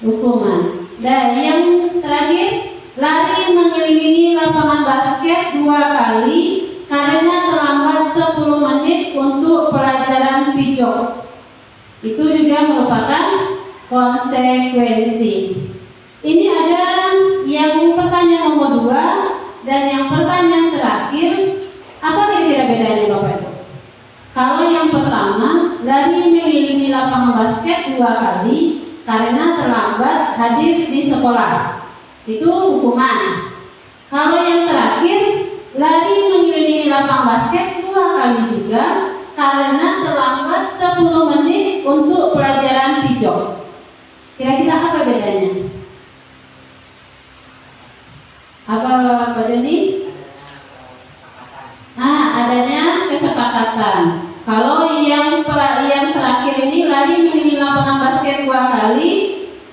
hukuman. Dan yang terakhir, lari mengelilingi lapangan basket 2 kali karena terlambat 10 menit untuk pelajaran pijok. Itu juga merupakan konsekuensi. Ini ada yang pertanyaan nomor 2 dan yang pertanyaan terakhir. Apa kira-kira bedanya Bapak Ibu? Kalau yang pertama, lari mengelilingi lapangan basket 2 kali karena terlambat hadir di sekolah. Itu hukuman. Kalau yang terakhir, lari mengelilingi lapangan basket 2 kali juga karena terlambat 10 menit untuk pelajaran pijok. Kira-kira apa bedanya? Apa Pak Joni? Adanya kesepakatan. Kalau yang terakhir ini lari mengelilingi lapangan basket 2 kali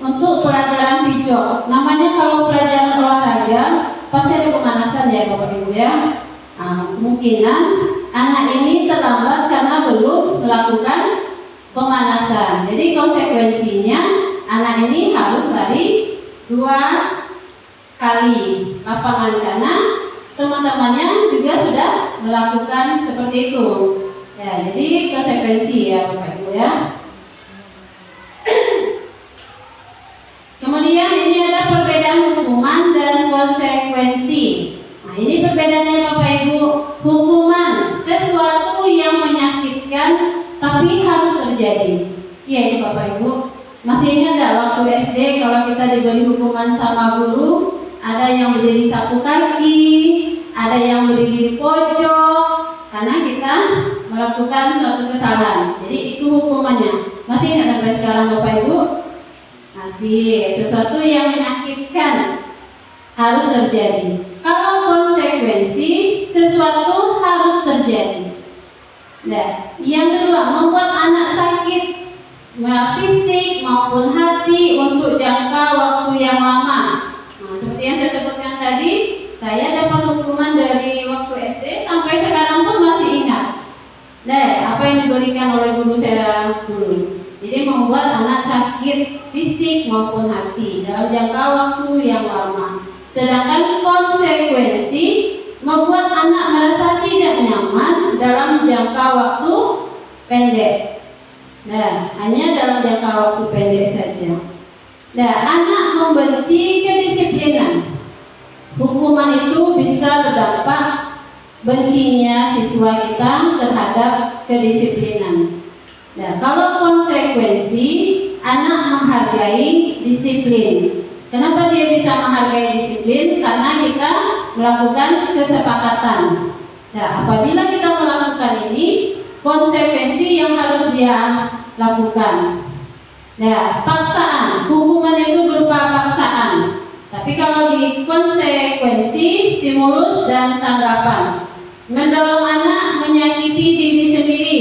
untuk pelajaran pijok. Namanya kalau pelajaran olahraga pasti ada pemanasan ya Bapak Ibu ya. Kemungkinan anak ini terlambat karena belum melakukan pemanasan. Jadi konsekuensinya anak ini harus lari 2 kali lapangan karena teman-temannya juga sudah melakukan seperti itu. Ya, jadi konsekuensi ya Bapak Ibu ya. Kemudian ini ada perbedaan hukum hukuman dan konsekuensi. Nah, ini perbedaannya Bapak Ibu. Hukuman sesuatu yang menyakitkan tapi harus terjadi. Iya itu Bapak Ibu. Masih ingat nggak waktu SD kalau kita diberi hukuman sama guru, ada yang berdiri satu kaki, ada yang berdiri di pojok, karena kita melakukan suatu kesalahan. Jadi itu hukumannya. Masih ingat sampai sekarang Bapak Ibu? Masih. Sesuatu yang menyakitkan harus terjadi. Kalau konsekuensi, sesuatu harus terjadi. Nah, yang kedua, membuat anak sakit, fisik maupun hati untuk jangka waktu yang lama. Nah, seperti yang saya sebutkan tadi, saya dapat hukuman dari waktu SD sampai sekarang pun masih ingat. Nah, apa yang diberikan oleh guru saya dulu. Jadi membuat anak sakit fisik maupun hati dalam jangka waktu yang lama. Sedangkan konsekuensi membuat anak merasa tidak nyaman dalam jangka waktu pendek. Nah, hanya dalam jangka waktu pendek saja. Nah, anak membenci kedisiplinan. Hukuman itu bisa berdampak bencinya siswa kita terhadap kedisiplinan. Nah, kalau konsekuensi, anak menghargai disiplin. Kenapa dia bisa menghargai disiplin? Karena kita melakukan kesepakatan. Nah, apabila kita melakukan ini, konsekuensi yang harus dia lakukan. Nah, paksaan, hukuman itu berupa paksaan. Tapi kalau di konsekuensi, stimulus dan tanggapan. Mendorong anak menyakiti diri sendiri.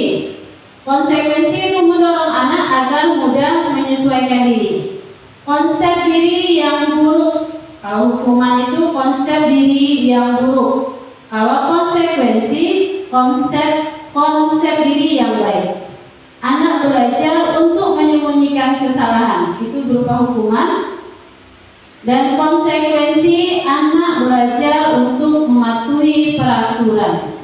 Konsekuensi itu mendorong anak agar mudah menyesuaikan diri. Konsep diri yang buruk. Kalau hukuman itu konsep diri yang buruk. Kalau konsekuensi, konsep diri yang baik. Anak belajar untuk menyembunyikan kesalahan, itu berupa hukuman. Dan konsekuensi, anak belajar untuk mematuhi peraturan.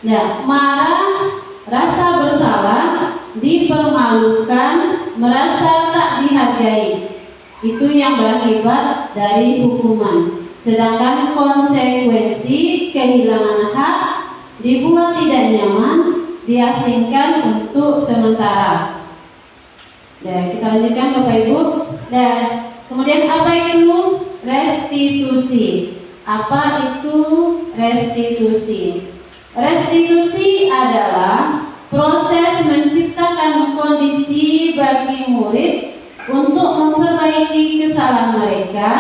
Ya, marah, rasa bersalah, dipermalukan, merasa tak dihargai. Itu yang berakibat dari hukuman. Sedangkan konsekuensi, kehilangan hak, dibuat tidak nyaman, diasingkan untuk sementara. Dan kita lanjutkan Bapak Ibu. Dan kemudian apa itu restitusi? Apa itu restitusi? Restitusi adalah proses menciptakan kondisi bagi murid untuk memperbaiki kesalahan mereka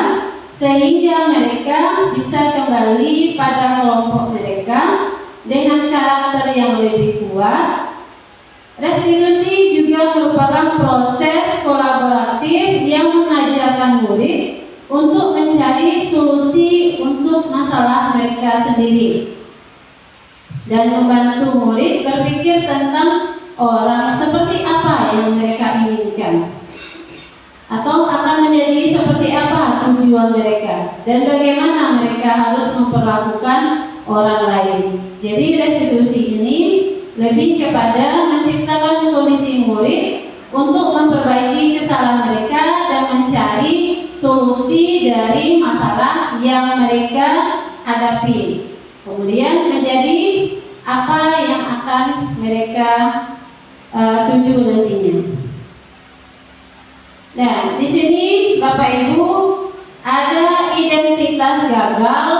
sehingga mereka bisa kembali pada kelompok mereka dengan karakter yang lebih kuat. Restitusi juga merupakan proses kolaboratif yang mengajarkan murid untuk mencari solusi untuk masalah mereka sendiri dan membantu murid berpikir tentang orang seperti apa yang mereka inginkan atau akan menjadi seperti apa tujuan mereka dan bagaimana mereka harus memperlakukan orang lain. Jadi restitusi ini lebih kepada menciptakan kondisi murid untuk memperbaiki kesalahan mereka dan mencari solusi dari masalah yang mereka hadapi. Kemudian menjadi apa yang akan mereka tuju nantinya. Nah, di sini Bapak Ibu ada identitas gagal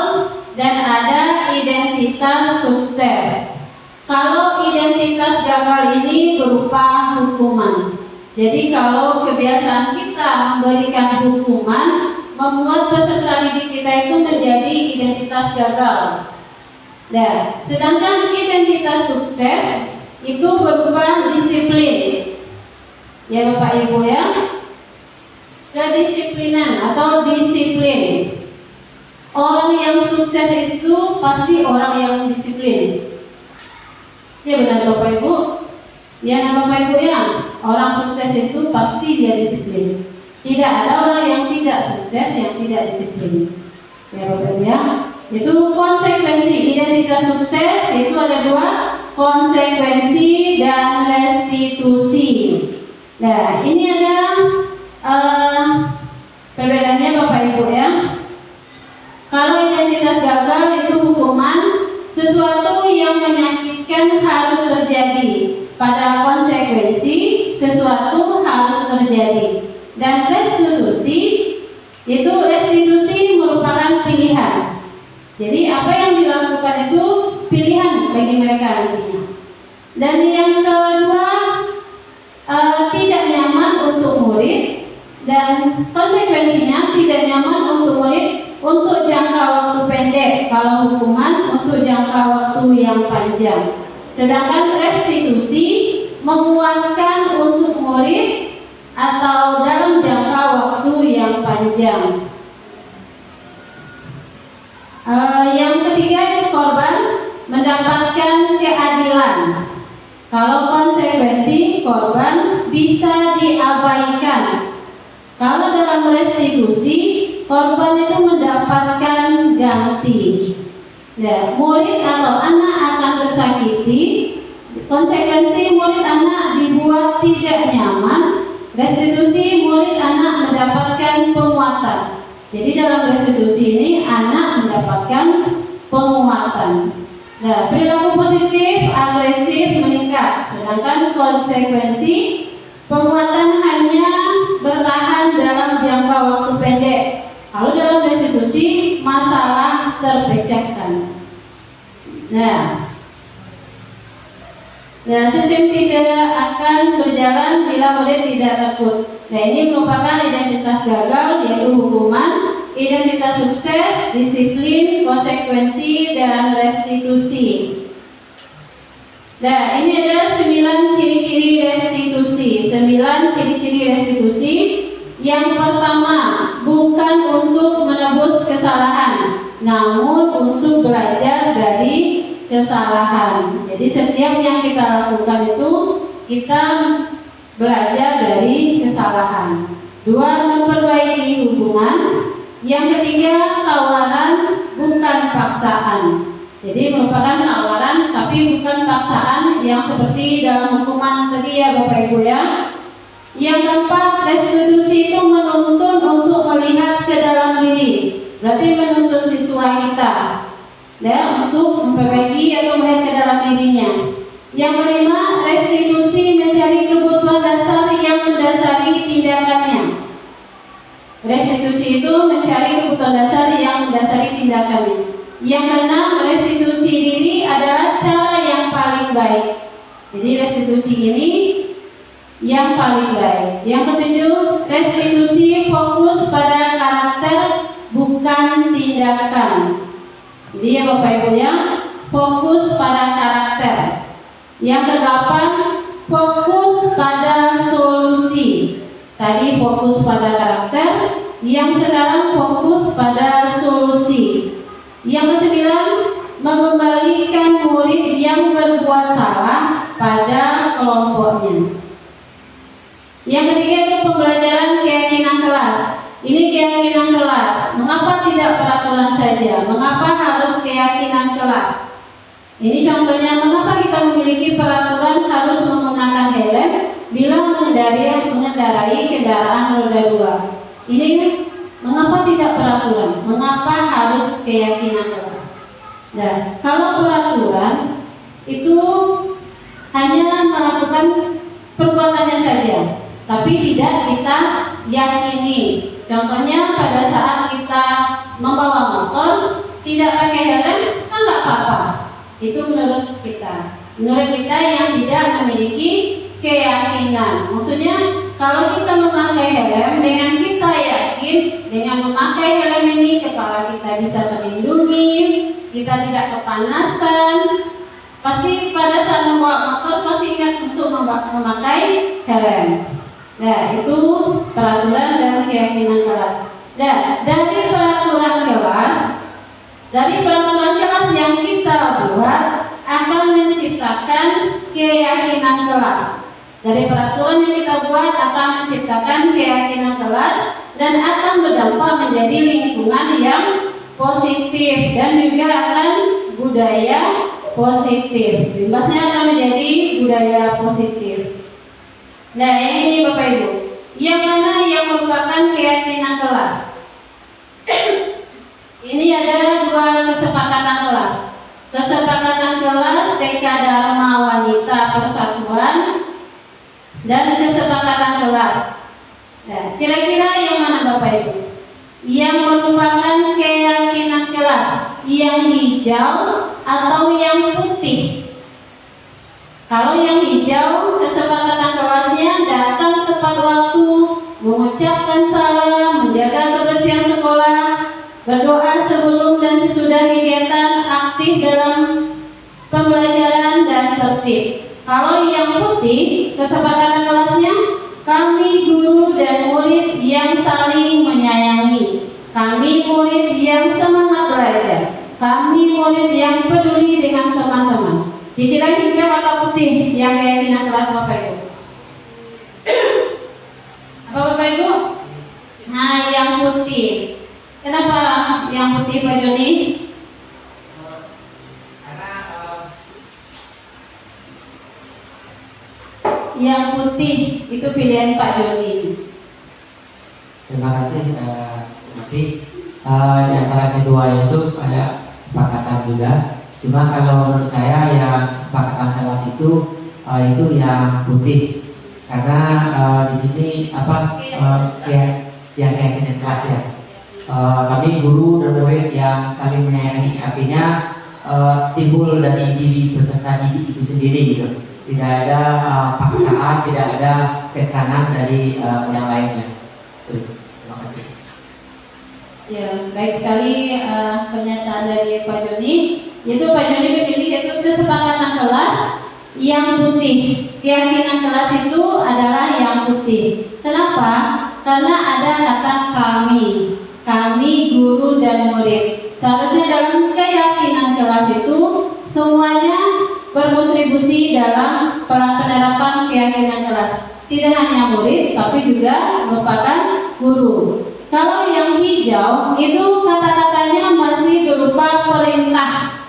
dan ada identitas sukses. Kalau identitas gagal ini berupa hukuman. Jadi kalau kebiasaan kita memberikan hukuman membuat peserta didik kita itu menjadi identitas gagal. Nah, sedangkan identitas sukses itu berupa disiplin. Ya Bapak Ibu ya. Kedisiplinan atau disiplin. Orang yang sukses itu pasti orang yang disiplin. Ya benar Bapak Ibu. Ya Bapak Ibu ya. Orang sukses itu pasti dia disiplin. Tidak ada orang yang tidak sukses yang tidak disiplin. Ya Bapak Ibu ya. Itu konsekuensi identitas sukses itu ada dua, konsekuensi dan restitusi. Nah ini ada perbedaannya Bapak Ibu ya. Itu restitusi merupakan pilihan. Jadi apa yang dilakukan itu pilihan bagi mereka nantinya. Dan yang kedua, tidak nyaman untuk murid, dan konsekuensinya tidak nyaman untuk murid untuk jangka waktu pendek, kalau hukuman untuk jangka waktu yang panjang. Sedangkan restitusi memuatkan untuk murid atau dalam jangka waktu yang panjang. Yang ketiga itu korban mendapatkan keadilan. Kalau konsekuensi korban bisa diabaikan. Kalau dalam restitusi korban itu mendapatkan ganti. Ya, murid atau anak akan tersakiti. Konsekuensi murid anak dibuat tidak nyaman. Restitusi murid anak mendapatkan penguatan. Jadi dalam restitusi ini anak mendapatkan penguatan. Nah, perilaku positif agresif meningkat, sedangkan konsekuensi penguatan hanya bertahan dalam jangka waktu pendek. Kalau dalam restitusi masalah terpecahkan. Nah, sistem tidak akan berjalan bila murid tidak takut. Nah, ini merupakan identitas gagal, yaitu hukuman, identitas sukses, disiplin, konsekuensi, dan restitusi. Nah, ini ada 9 ciri-ciri restitusi. 9 ciri-ciri restitusi. Yang pertama, bukan untuk menebus kesalahan, namun untuk belajar dari kesalahan. Jadi setiap yang kita lakukan itu kita belajar dari kesalahan. 2, memperbaiki hubungan. Yang ketiga, tawaran bukan paksaan. Jadi merupakan tawaran tapi bukan paksaan yang seperti dalam hukuman tadi ya Bapak Ibu ya. Yang keempat, restitusi itu menuntun untuk melihat ke dalam diri. Berarti menuntun siswa kita ya untuk memperbaiki atau melihat ke dalam dirinya. Yang kelima, restitusi mencari kebutuhan dasar yang mendasari tindakannya. Restitusi itu mencari kebutuhan dasar yang mendasari tindakannya. Yang keenam, restitusi diri adalah cara yang paling baik. Jadi restitusi ini yang paling baik. Yang ketujuh, restitusi fokus pada karakter bukan tindakan. Jadi ya Bapak Ibu ya, fokus pada karakter. Yang kedelapan, fokus pada solusi. Tadi fokus pada karakter, yang sekarang fokus pada solusi. Yang kesembilan, mengembalikan murid yang berbuat salah pada kelompoknya. Yang ketiga itu pembelajaran keyakinan kelas. Ini keyakinan kelas. Mengapa tidak peraturan saja? Mengapa harus keyakinan kelas? Ini contohnya, mengapa kita memiliki peraturan harus menggunakan helm bila mengendarai kendaraan roda 2? Ini mengapa tidak peraturan? Mengapa harus keyakinan kelas? Nah, kalau peraturan itu hanya melakukan perbuatannya saja, tapi tidak kita yakini. Contohnya pada saat kita membawa motor tidak pakai helm, kan nggak apa-apa. Itu menurut kita. Menurut kita yang tidak memiliki keyakinan. Maksudnya kalau kita memakai helm dengan kita yakin dengan memakai helm ini kepala kita bisa terlindungi, kita tidak kepanasan. Pasti pada saat membawa motor pasti ingat untuk memakai helm. Nah, itu peraturan dan keyakinan kelas. Dan dari peraturan kelas yang kita buat akan menciptakan keyakinan kelas. Dari peraturan yang kita buat akan menciptakan keyakinan kelas dan akan berdampak menjadi lingkungan yang positif dan juga akan budaya positif. Imbasnya akan menjadi budaya positif. Nah, ini Bapak Ibu, yang mana yang merupakan keyakinan kelas? Ini ada 2 kesepakatan kelas. Kesepakatan kelas TK Dharma Wanita Persatuan dan kesepakatan kelas. Nah, kira-kira yang mana Bapak Ibu? yang merupakan keyakinan kelas, yang hijau atau yang putih? Kalau yang hijau, kesepakatan kelasnya datang tepat waktu, mengucapkan salam, menjaga kebersihan sekolah, berdoa sebelum dan sesudah kegiatan, aktif dalam pembelajaran dan tertib. Kalau yang putih, kesepakatan kelasnya, kami guru dan murid yang saling menyayangi, kami murid yang semangat belajar, kami murid yang peduli dengan teman-teman. Dikira hijau atau putih yang keyakinan kelas Bapak Ibu? Apa Bapak Ibu? Nah, yang putih. Kenapa yang putih Pak Joni? Yang putih itu pilihan Pak Joni. Terima kasih Tapi di antara kedua itu ada kesepakatan juga. Cuma kalau menurut saya yang kesepakatan kelas itu yang putih, karena di sini yang keyakinan kelas ya. Kami guru dan murid yang saling menyayangi, artinya timbul dari diri peserta didik itu sendiri gitu. Tidak ada paksaan, tidak ada tekanan dari yang lainnya. Terima kasih. Ya, baik sekali pernyataan dari Pak Joni. Yaitu Pak Joni memilih yaitu kesepakatan kelas yang putih. Keyakinan kelas itu adalah yang putih. Kenapa? Karena ada kata kami guru dan murid. Seharusnya dalam keyakinan kelas itu semuanya berkontribusi dalam penerapan keyakinan kelas. Tidak hanya murid, tapi juga merupakan guru. Kalau yang hijau itu kata-katanya masih berupa perintah.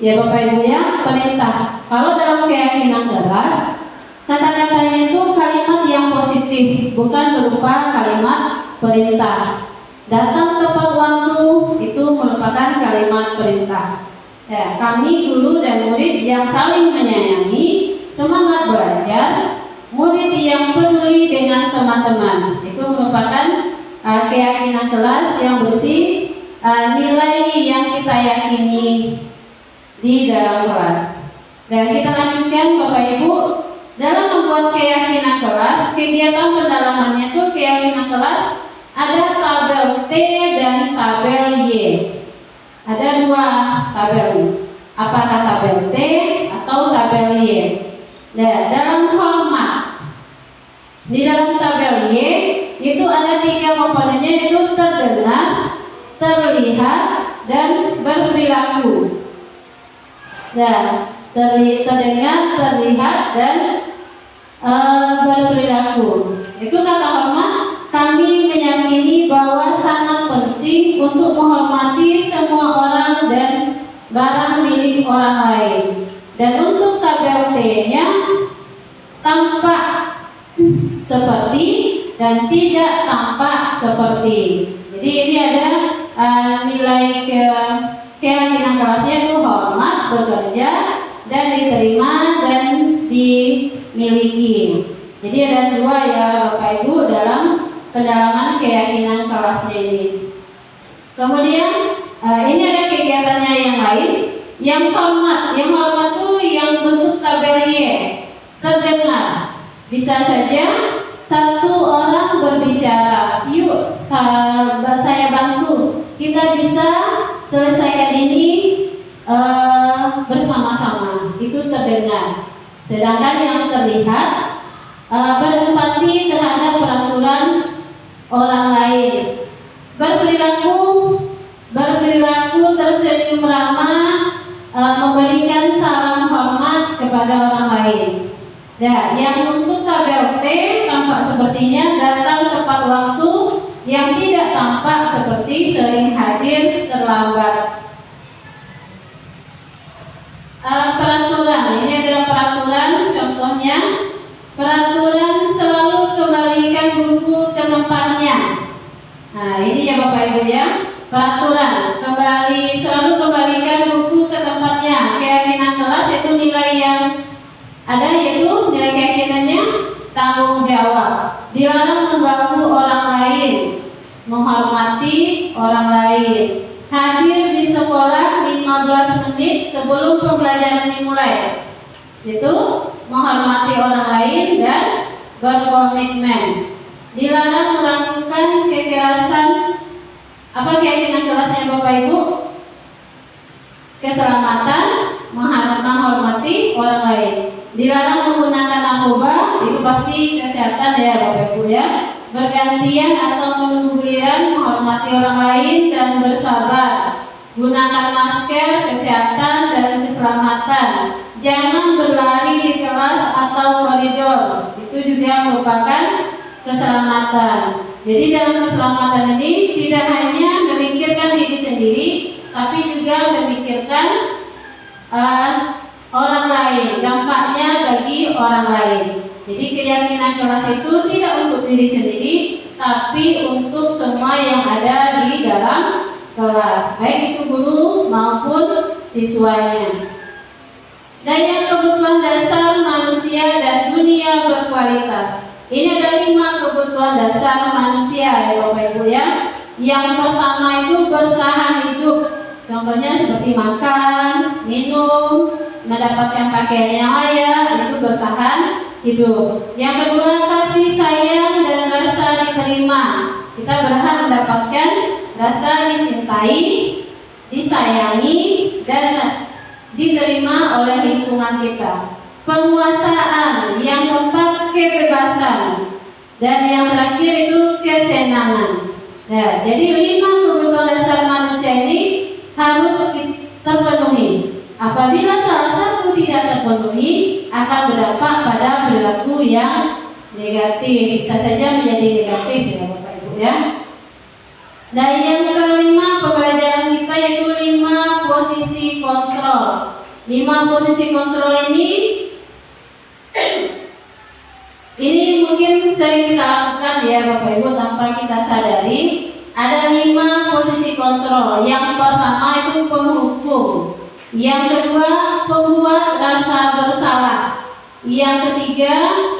Ya Bapak Ibu ya, perintah. Kalau dalam keyakinan kelas, kata-katanya itu kalimat yang positif, bukan berupa kalimat perintah. Datang tepat waktu itu merupakan kalimat perintah. Ya, kami guru dan murid yang saling menyayangi, semangat belajar, murid yang peduli dengan teman-teman. Itu merupakan keyakinan kelas yang bersih, nilai yang kita yakini di dalam kelas. Dan kita lanjutkan Bapak Ibu, dalam membuat keyakinan kelas, kegiatan pendalamannya itu keyakinan kelas ada tabel T dan tabel Y. Ada dua tabel, apakah tabel T atau tabel Y. Nah, dalam format di dalam tabel Y itu ada 3 komponennya, yaitu terdengar, terlihat, dan berperilaku. Dan terdengar, terlihat, dan berperilaku. Itu kata hormat. Kami meyakini bahwa sangat penting untuk menghormati semua orang dan barang milik orang lain. Dan untuk tabel T-nya, tampak seperti dan tidak tampak seperti. Jadi ini ada nilai keyakinan kelasnya itu hormat, bekerja, dan diterima dan dimiliki. Jadi ada 2 ya Bapak Ibu dalam pendalaman keyakinan kelasnya ini. Kemudian ini ada kegiatannya yang lain. Yang hormat itu yang bentuk tabel Y. Terdengar, bisa saja satu orang berbicara, yuk saya bantu, kita bisa selesaikan ini bersama-sama. Itu terdengar. Sedangkan yang terlihat berempati terhadap peraturan orang lain, berperilaku tersenyum ramah, memberikan salam hormat kepada orang lain. Nah, yang untuk tabel T tampak sepertinya datang tepat waktu, yang tidak tampak seperti sering hadir terlambat. Peraturan, ini ada peraturan, contohnya peraturan selalu kembalikan buku ke tempatnya. Nah, ini ya Bapak Ibu ya, peraturan selalu kembalikan buku ke tempatnya. Keyakinan kelas itu nilai yang ada, yaitu nilai keyakinannya tanggung jawab, dilarang mengganggu orang lain, menghormati orang lain. Hadir di sekolah 15 menit sebelum pembelajaran dimulai. Itu menghormati orang lain dan berkomitmen. Dilarang melakukan kekerasan. Apa keyakinan kelasnya Bapak Ibu? Keselamatan, menghormati orang lain. Dilarang menggunakan narkoba, itu pasti kesehatan ya Bapak Ibu ya. Bergantian atau menunggu giliran, menghormati orang lain dan bersabar. Gunakan masker, kesehatan dan keselamatan. Jangan berlari di kelas atau koridor. Itu juga merupakan keselamatan. Jadi dalam keselamatan ini tidak hanya memikirkan diri sendiri, tapi juga memikirkan orang lain, dampaknya bagi orang lain. Jadi keyakinan kelas itu tidak untuk diri sendiri, tapi untuk semua yang ada di dalam kelas, baik itu guru maupun siswanya. Daya kebutuhan dasar manusia dan dunia berkualitas. Ini ada 5 kebutuhan dasar manusia ya Bapak Ibu ya. Yang pertama itu bertahan hidup. Contohnya seperti makan, minum, mendapatkan pakaian yang layak, itu bertahan hidup. Yang kedua, kasih sayang dan rasa diterima. Kita berhak mendapatkan rasa dicintai, disayangi, dan diterima oleh lingkungan kita. Penguasaan, yang keempat kebebasan, dan yang terakhir itu kesenangan. Nah, jadi 5 kebutuhan dasar manusia ini harus terpenuhi. Apabila salah satu tidak terpenuhi, akan berdampak pada perilaku yang negatif, bisa saja menjadi negatif ya Bapak Ibu ya. Dan yang kelima pembelajaran kita yaitu 5 posisi kontrol. 5 posisi kontrol ini mungkin sering kita lakukan ya Bapak Ibu tanpa kita sadari. Ada 5 posisi kontrol. Yang pertama itu penghukum. Yang kedua pembuat rasa bersalah. Yang ketiga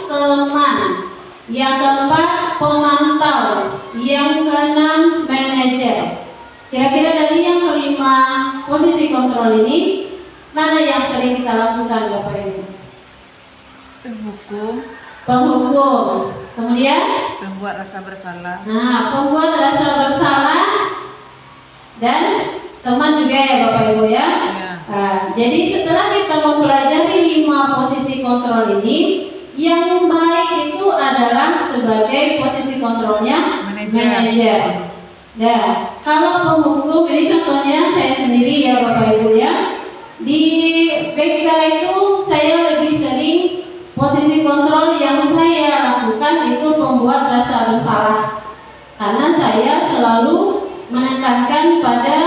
teman. Yang keempat pemantau. Yang keenam manajer. Kira-kira dari yang kelima posisi kontrol ini mana yang sering kita lakukan Bapak Ibu? Penghukum. Kemudian Pembuat rasa bersalah. nah, pembuat rasa bersalah dan teman juga ya Bapak Ibu ya. Jadi setelah kita mempelajari 5 posisi kontrol ini, yang baik itu adalah sebagai posisi kontrolnya manajer. Nah, kalau penghukum ini contohnya saya sendiri ya Bapak Ibu ya. Di BK itu saya lebih sering posisi kontrol yang saya lakukan itu pembuat rasa bersalah, karena saya selalu menekankan pada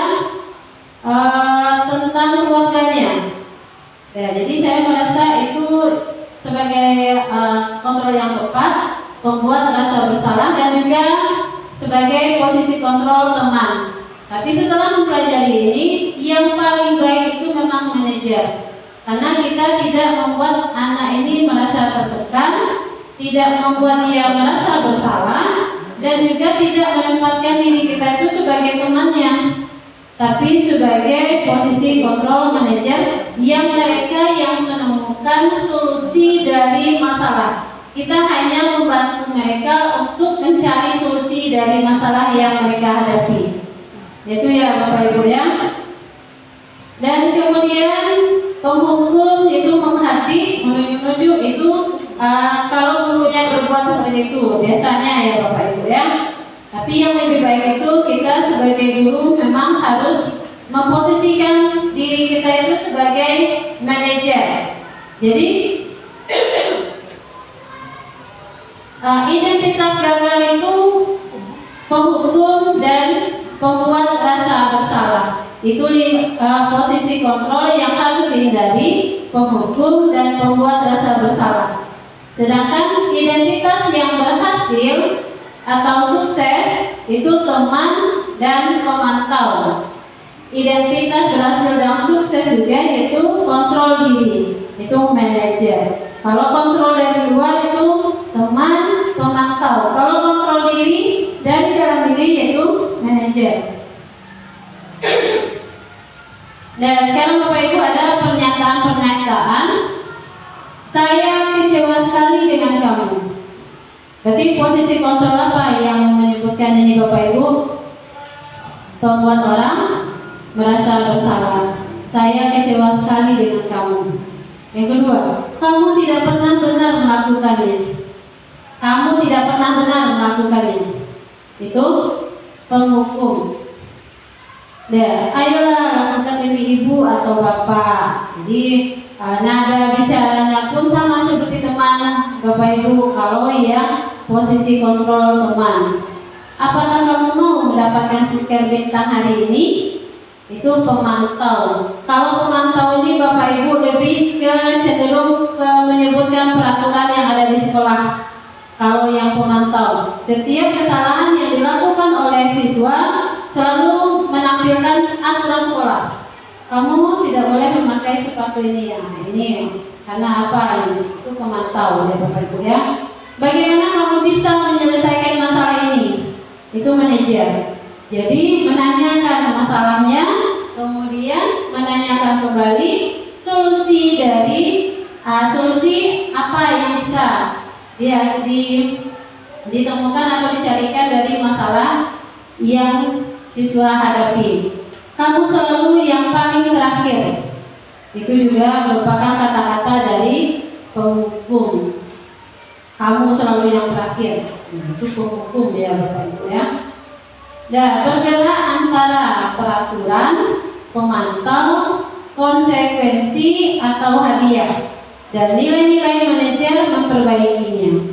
tentang keluarganya. Ya, jadi saya merasa itu sebagai kontrol yang tepat, pembuat rasa bersalah, dan juga sebagai posisi kontrol teman. Tapi setelah mempelajari ini, yang paling baik itu memang manajer. Karena kita tidak membuat anak ini merasa tertekan, tidak membuat dia merasa bersalah, dan juga tidak menempatkan diri kita itu sebagai temannya, tapi sebagai posisi kontrol manajer yang mereka yang menemukan solusi dari masalah. Kita hanya membantu mereka untuk mencari solusi dari masalah yang mereka hadapi. Itu ya Bapak Ibu ya. Dan kemudian penghukum itu menghati, menuju itu kalau gurunya berbuat seperti itu biasanya ya Bapak Ibu ya. Tapi yang lebih baik itu kita sebagai guru memang harus memposisikan diri kita itu sebagai manajer. Jadi identitas gagal itu penghukum dan pembuat rasa bersalah. Itu posisi kontrol yang harus dihindari, penghukum dan pembuat rasa bersalah. Sedangkan identitas yang berhasil atau sukses itu teman dan pemantau. Identitas berhasil dan sukses juga yaitu kontrol diri, itu manajer. Kalau kontrol dari luar itu teman, pemantau. Kalau kontrol diri dari dalam diri yaitu manajer. Nah, sekarang Bapak Ibu ada pernyataan-pernyataan. Saya kecewa sekali dengan kamu. Berarti posisi kontrol apa yang menyebutkan ini Bapak Ibu? Membuat orang merasa bersalah. Saya kecewa sekali dengan kamu. Yang kedua, kamu tidak pernah benar melakukannya. Kamu tidak pernah benar melakukannya. Itu penghukum. Ya, ayolah lakukan ibu atau bapak. Jadi nada bicaranya pun sama seperti teman Bapak Ibu. Kalau ya posisi kontrol teman, apakah kamu mau mendapatkan stiker bintang hari ini? Itu pemantau. Kalau pemantau ini Bapak Ibu lebih ke cenderung ke menyebutkan peraturan yang ada di sekolah. Kalau yang pemantau, setiap kesalahan yang dilakukan oleh siswa selalu menampilkan aturan sekolah. Kamu tidak boleh memakai sepatu ini ya. Ini karena apa? Itu pemantau ya Bapak Ibu ya. Bagaimana kamu bisa menyelesaikan masalah ini? Itu manajer. Jadi menanyakan masalahnya, kemudian menanyakan kembali solusi dari solusi apa yang bisa ditemukan atau dicarikan dari masalah yang siswa hadapi. Kamu selalu yang paling terakhir. Itu juga merupakan kata-kata dari penghukum. Kamu selalu yang terakhir. Itu penghukum ya Bapak Ibu ya. Dan bergerak antara peraturan, pemantau, konsekuensi atau hadiah, dan nilai-nilai manajer memperbaikinya.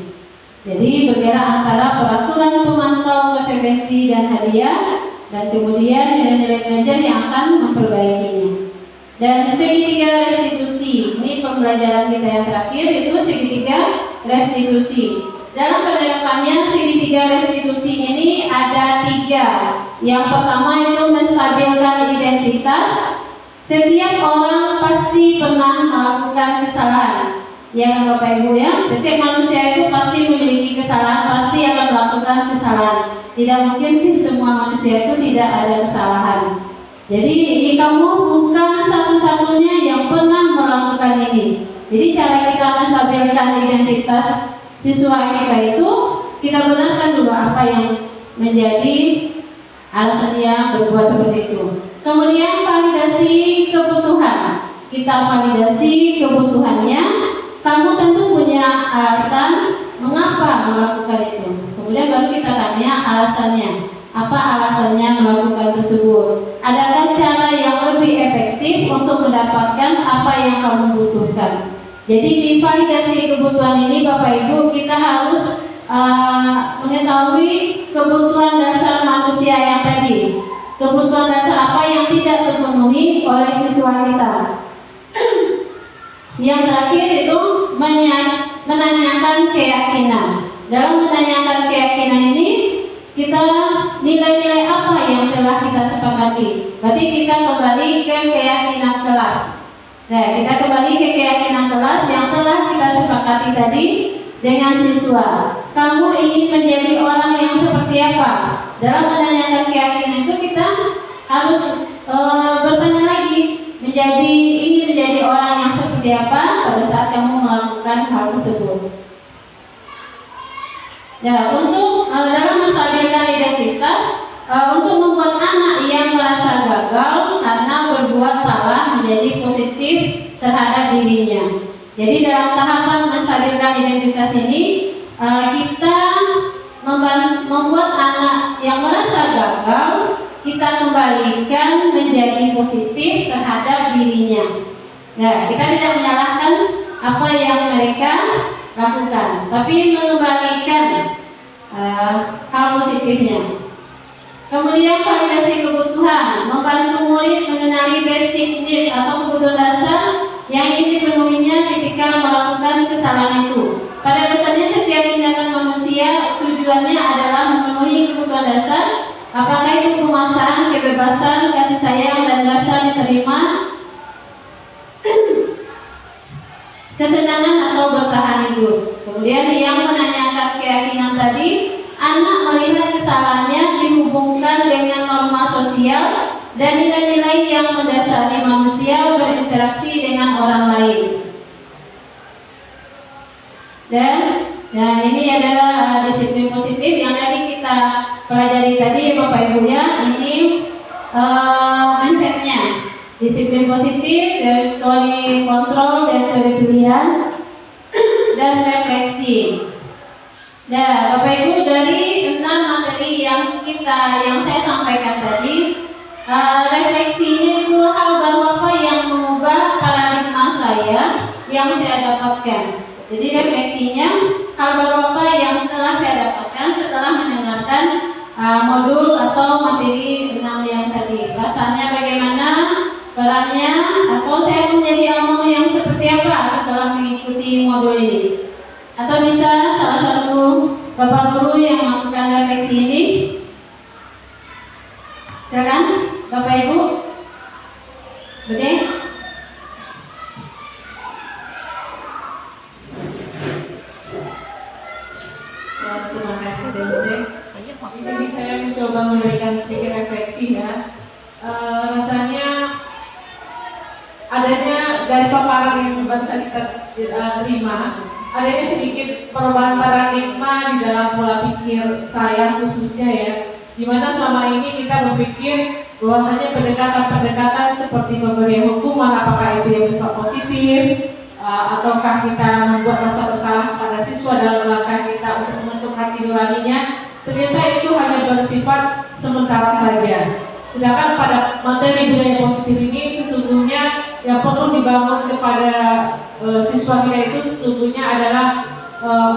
Jadi bergerak antara peraturan, pemantau, konsekuensi dan hadiah, dan kemudian nilai-nilai manajer yang akan memperbaikinya. Dan segitiga restitusi, ini pembelajaran kita yang terakhir, itu segitiga restitusi. Dalam penerapannya segitiga restitusi ini ada 3. Yang pertama itu menstabilkan identitas. Setiap orang pasti pernah melakukan kesalahan. Ya Bapak Ibu ya, setiap manusia itu pasti memiliki kesalahan, pasti akan melakukan kesalahan. Tidak mungkin semua manusia itu tidak ada kesalahan. Jadi kamu bukan satu-satunya yang pernah melakukan ini. Jadi cara kita menstabilkan identitas siswa kita itu, kita benarkan dulu apa yang menjadi alasan dia berbuat seperti itu. Kemudian validasi kebutuhan. Kita validasi kebutuhannya. Kamu tentu punya alasan mengapa melakukan itu. Kemudian baru kita tanya alasannya. Apa alasannya melakukan tersebut? Adakah cara yang lebih efektif untuk mendapatkan apa yang kamu butuhkan? Jadi di validasi kebutuhan ini Bapak Ibu, kita harus mengetahui kebutuhan dasar manusia yang tadi. Kebutuhan dasar apa yang tidak terpenuhi oleh siswa kita. Yang terakhir itu menanyakan keyakinan. Dalam menanyakan keyakinan ini, kita nilai-nilai apa yang telah kita sepakati. Berarti kita kembali ke keyakinan kelas. Nah, kita kembali ke keyakinan kelas yang telah kita sepakati tadi dengan siswa. Kamu ingin menjadi orang yang seperti apa? Dalam menanyakan keyakinan itu kita harus bertanya lagi, ingin menjadi orang yang seperti apa pada saat kamu melakukan hal tersebut. Ya, untuk dalam menstabilkan identitas, untuk membuat anak yang merasa gagal karena berbuat salah menjadi positif terhadap dirinya. Jadi dalam tahapan menstabilkan identitas ini, kita membuat anak yang merasa gagal, kita kembalikan menjadi positif terhadap dirinya. Nah, kita tidak menyalahkan apa yang mereka lakukan, tapi mengembalikan hal positifnya. Kemudian validasi kebutuhan, membantu murid mengenali basic need atau kebutuhan dasar yang ingin dipenuhinya ketika melakukan kesalahan itu. Pada dasarnya setiap tindakan manusia tujuannya adalah memenuhi kebutuhan dasar, apakah itu kemasan, kebebasan, kasih sayang, dan rasa diterima, kesenangan atau bertahan hidup. Kemudian yang menanyakan keyakinan tadi, anak melihat kesalahannya dihubungkan dengan norma sosial dan nilai-nilai yang mendasari manusia berinteraksi dengan orang lain. Dan ini adalah disiplin positif yang tadi kita pelajari tadi Bapak Ibu ya. Ini mindsetnya disiplin positif, teori kontrol dan teori pilihan dan refleksi. Nah, Bapak Ibu, dari 6 materi yang saya sampaikan tadi, refleksinya itu hal baru apa yang mengubah paradigma saya yang saya dapatkan. Jadi refleksinya hal baru apa yang telah saya dapatkan setelah mendengarkan modul atau materi 6 yang tadi. Rasanya bagaimana, perannya, atau saya menjadi alumni yang seperti apa setelah mengikuti modul ini. Atau bisa salah satu Bapak Guru yang melakukan refleksi ini. Silakan Bapak Ibu. Bude. Terima kasih Sensei. Di sini saya mencoba memberikan sedikit refleksi ya. Rasanya adanya dari paparan yang baru saja kita terima, adanya sedikit perubahan paradigma di dalam pola pikir saya khususnya ya, dimana selama ini kita berpikir bahwasanya pendekatan-pendekatan seperti pemberian hukuman, apakah itu yang bersifat positif, ataukah kita membuat rasa bersalah pada siswa dalam langkah kita untuk membentuk hati nuraninya, ternyata itu hanya bersifat sementara saja. Sedangkan pada materi budaya positif ini sesungguhnya yang perlu dibangun kepada siswa kita itu sesungguhnya adalah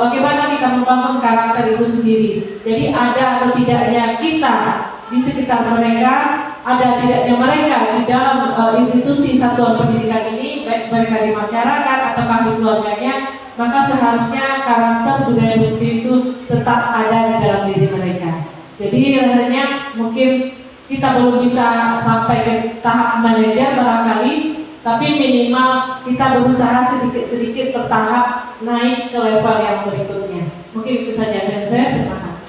bagaimana kita membangun karakter itu sendiri. Jadi ada atau tidaknya kita di sekitar mereka, ada tidaknya mereka di dalam institusi satuan pendidikan ini, baik mereka di masyarakat ataukah di keluarganya, maka seharusnya karakter budaya positif itu tetap ada di dalam diri mereka. Jadi rasanya mungkin kita belum bisa sampai ke tahap manajer barangkali, tapi minimal kita berusaha sedikit-sedikit bertahap naik ke level yang berikutnya. Mungkin itu saja Sensei, terima kasih.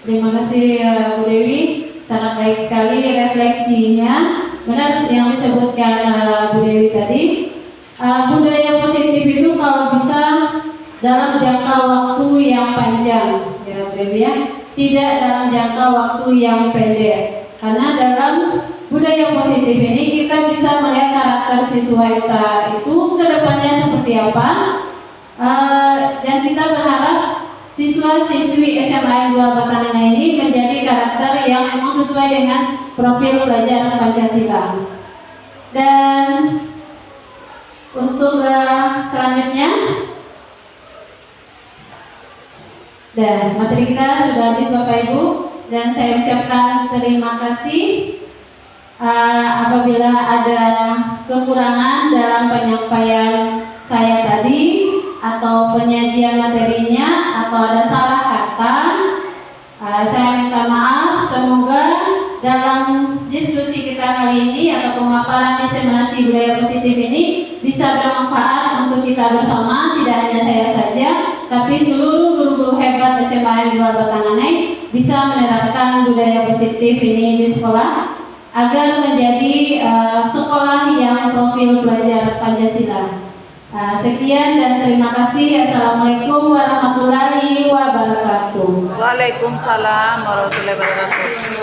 Terima kasih Bu Dewi, sangat baik sekali refleksinya. Benar yang disebutkan Bu Dewi tadi, budaya positif itu kalau bisa dalam jangka waktu yang panjang, ya Bu Dewi ya, tidak dalam jangka waktu yang pendek. Karena dalam budaya positif ini kita bisa melihat karakter siswa kita itu ke depannya seperti apa, dan kita berharap siswa-siswi SMA 2 Batangan ini menjadi karakter yang memang sesuai dengan profil pelajar Pancasila. Dan untuk selanjutnya, dan materi kita sudah habis Bapak Ibu, dan saya ucapkan terima kasih. Apabila ada kekurangan dalam penyampaian saya tadi atau penyajian materinya atau ada salah kata, saya minta maaf. Semoga dalam diskusi kita kali ini atau pemaparan diseminasi budaya positif ini bisa bermanfaat untuk kita bersama, tidak hanya saya saja, tapi seluruh guru-guru hebat SMA 2 Batangan bisa menerapkan budaya positif ini di sekolah agar menjadi sekolah yang profil pelajar Pancasila. Sekian dan terima kasih. Assalamualaikum warahmatullahi wabarakatuh. Waalaikumsalam warahmatullahi wabarakatuh.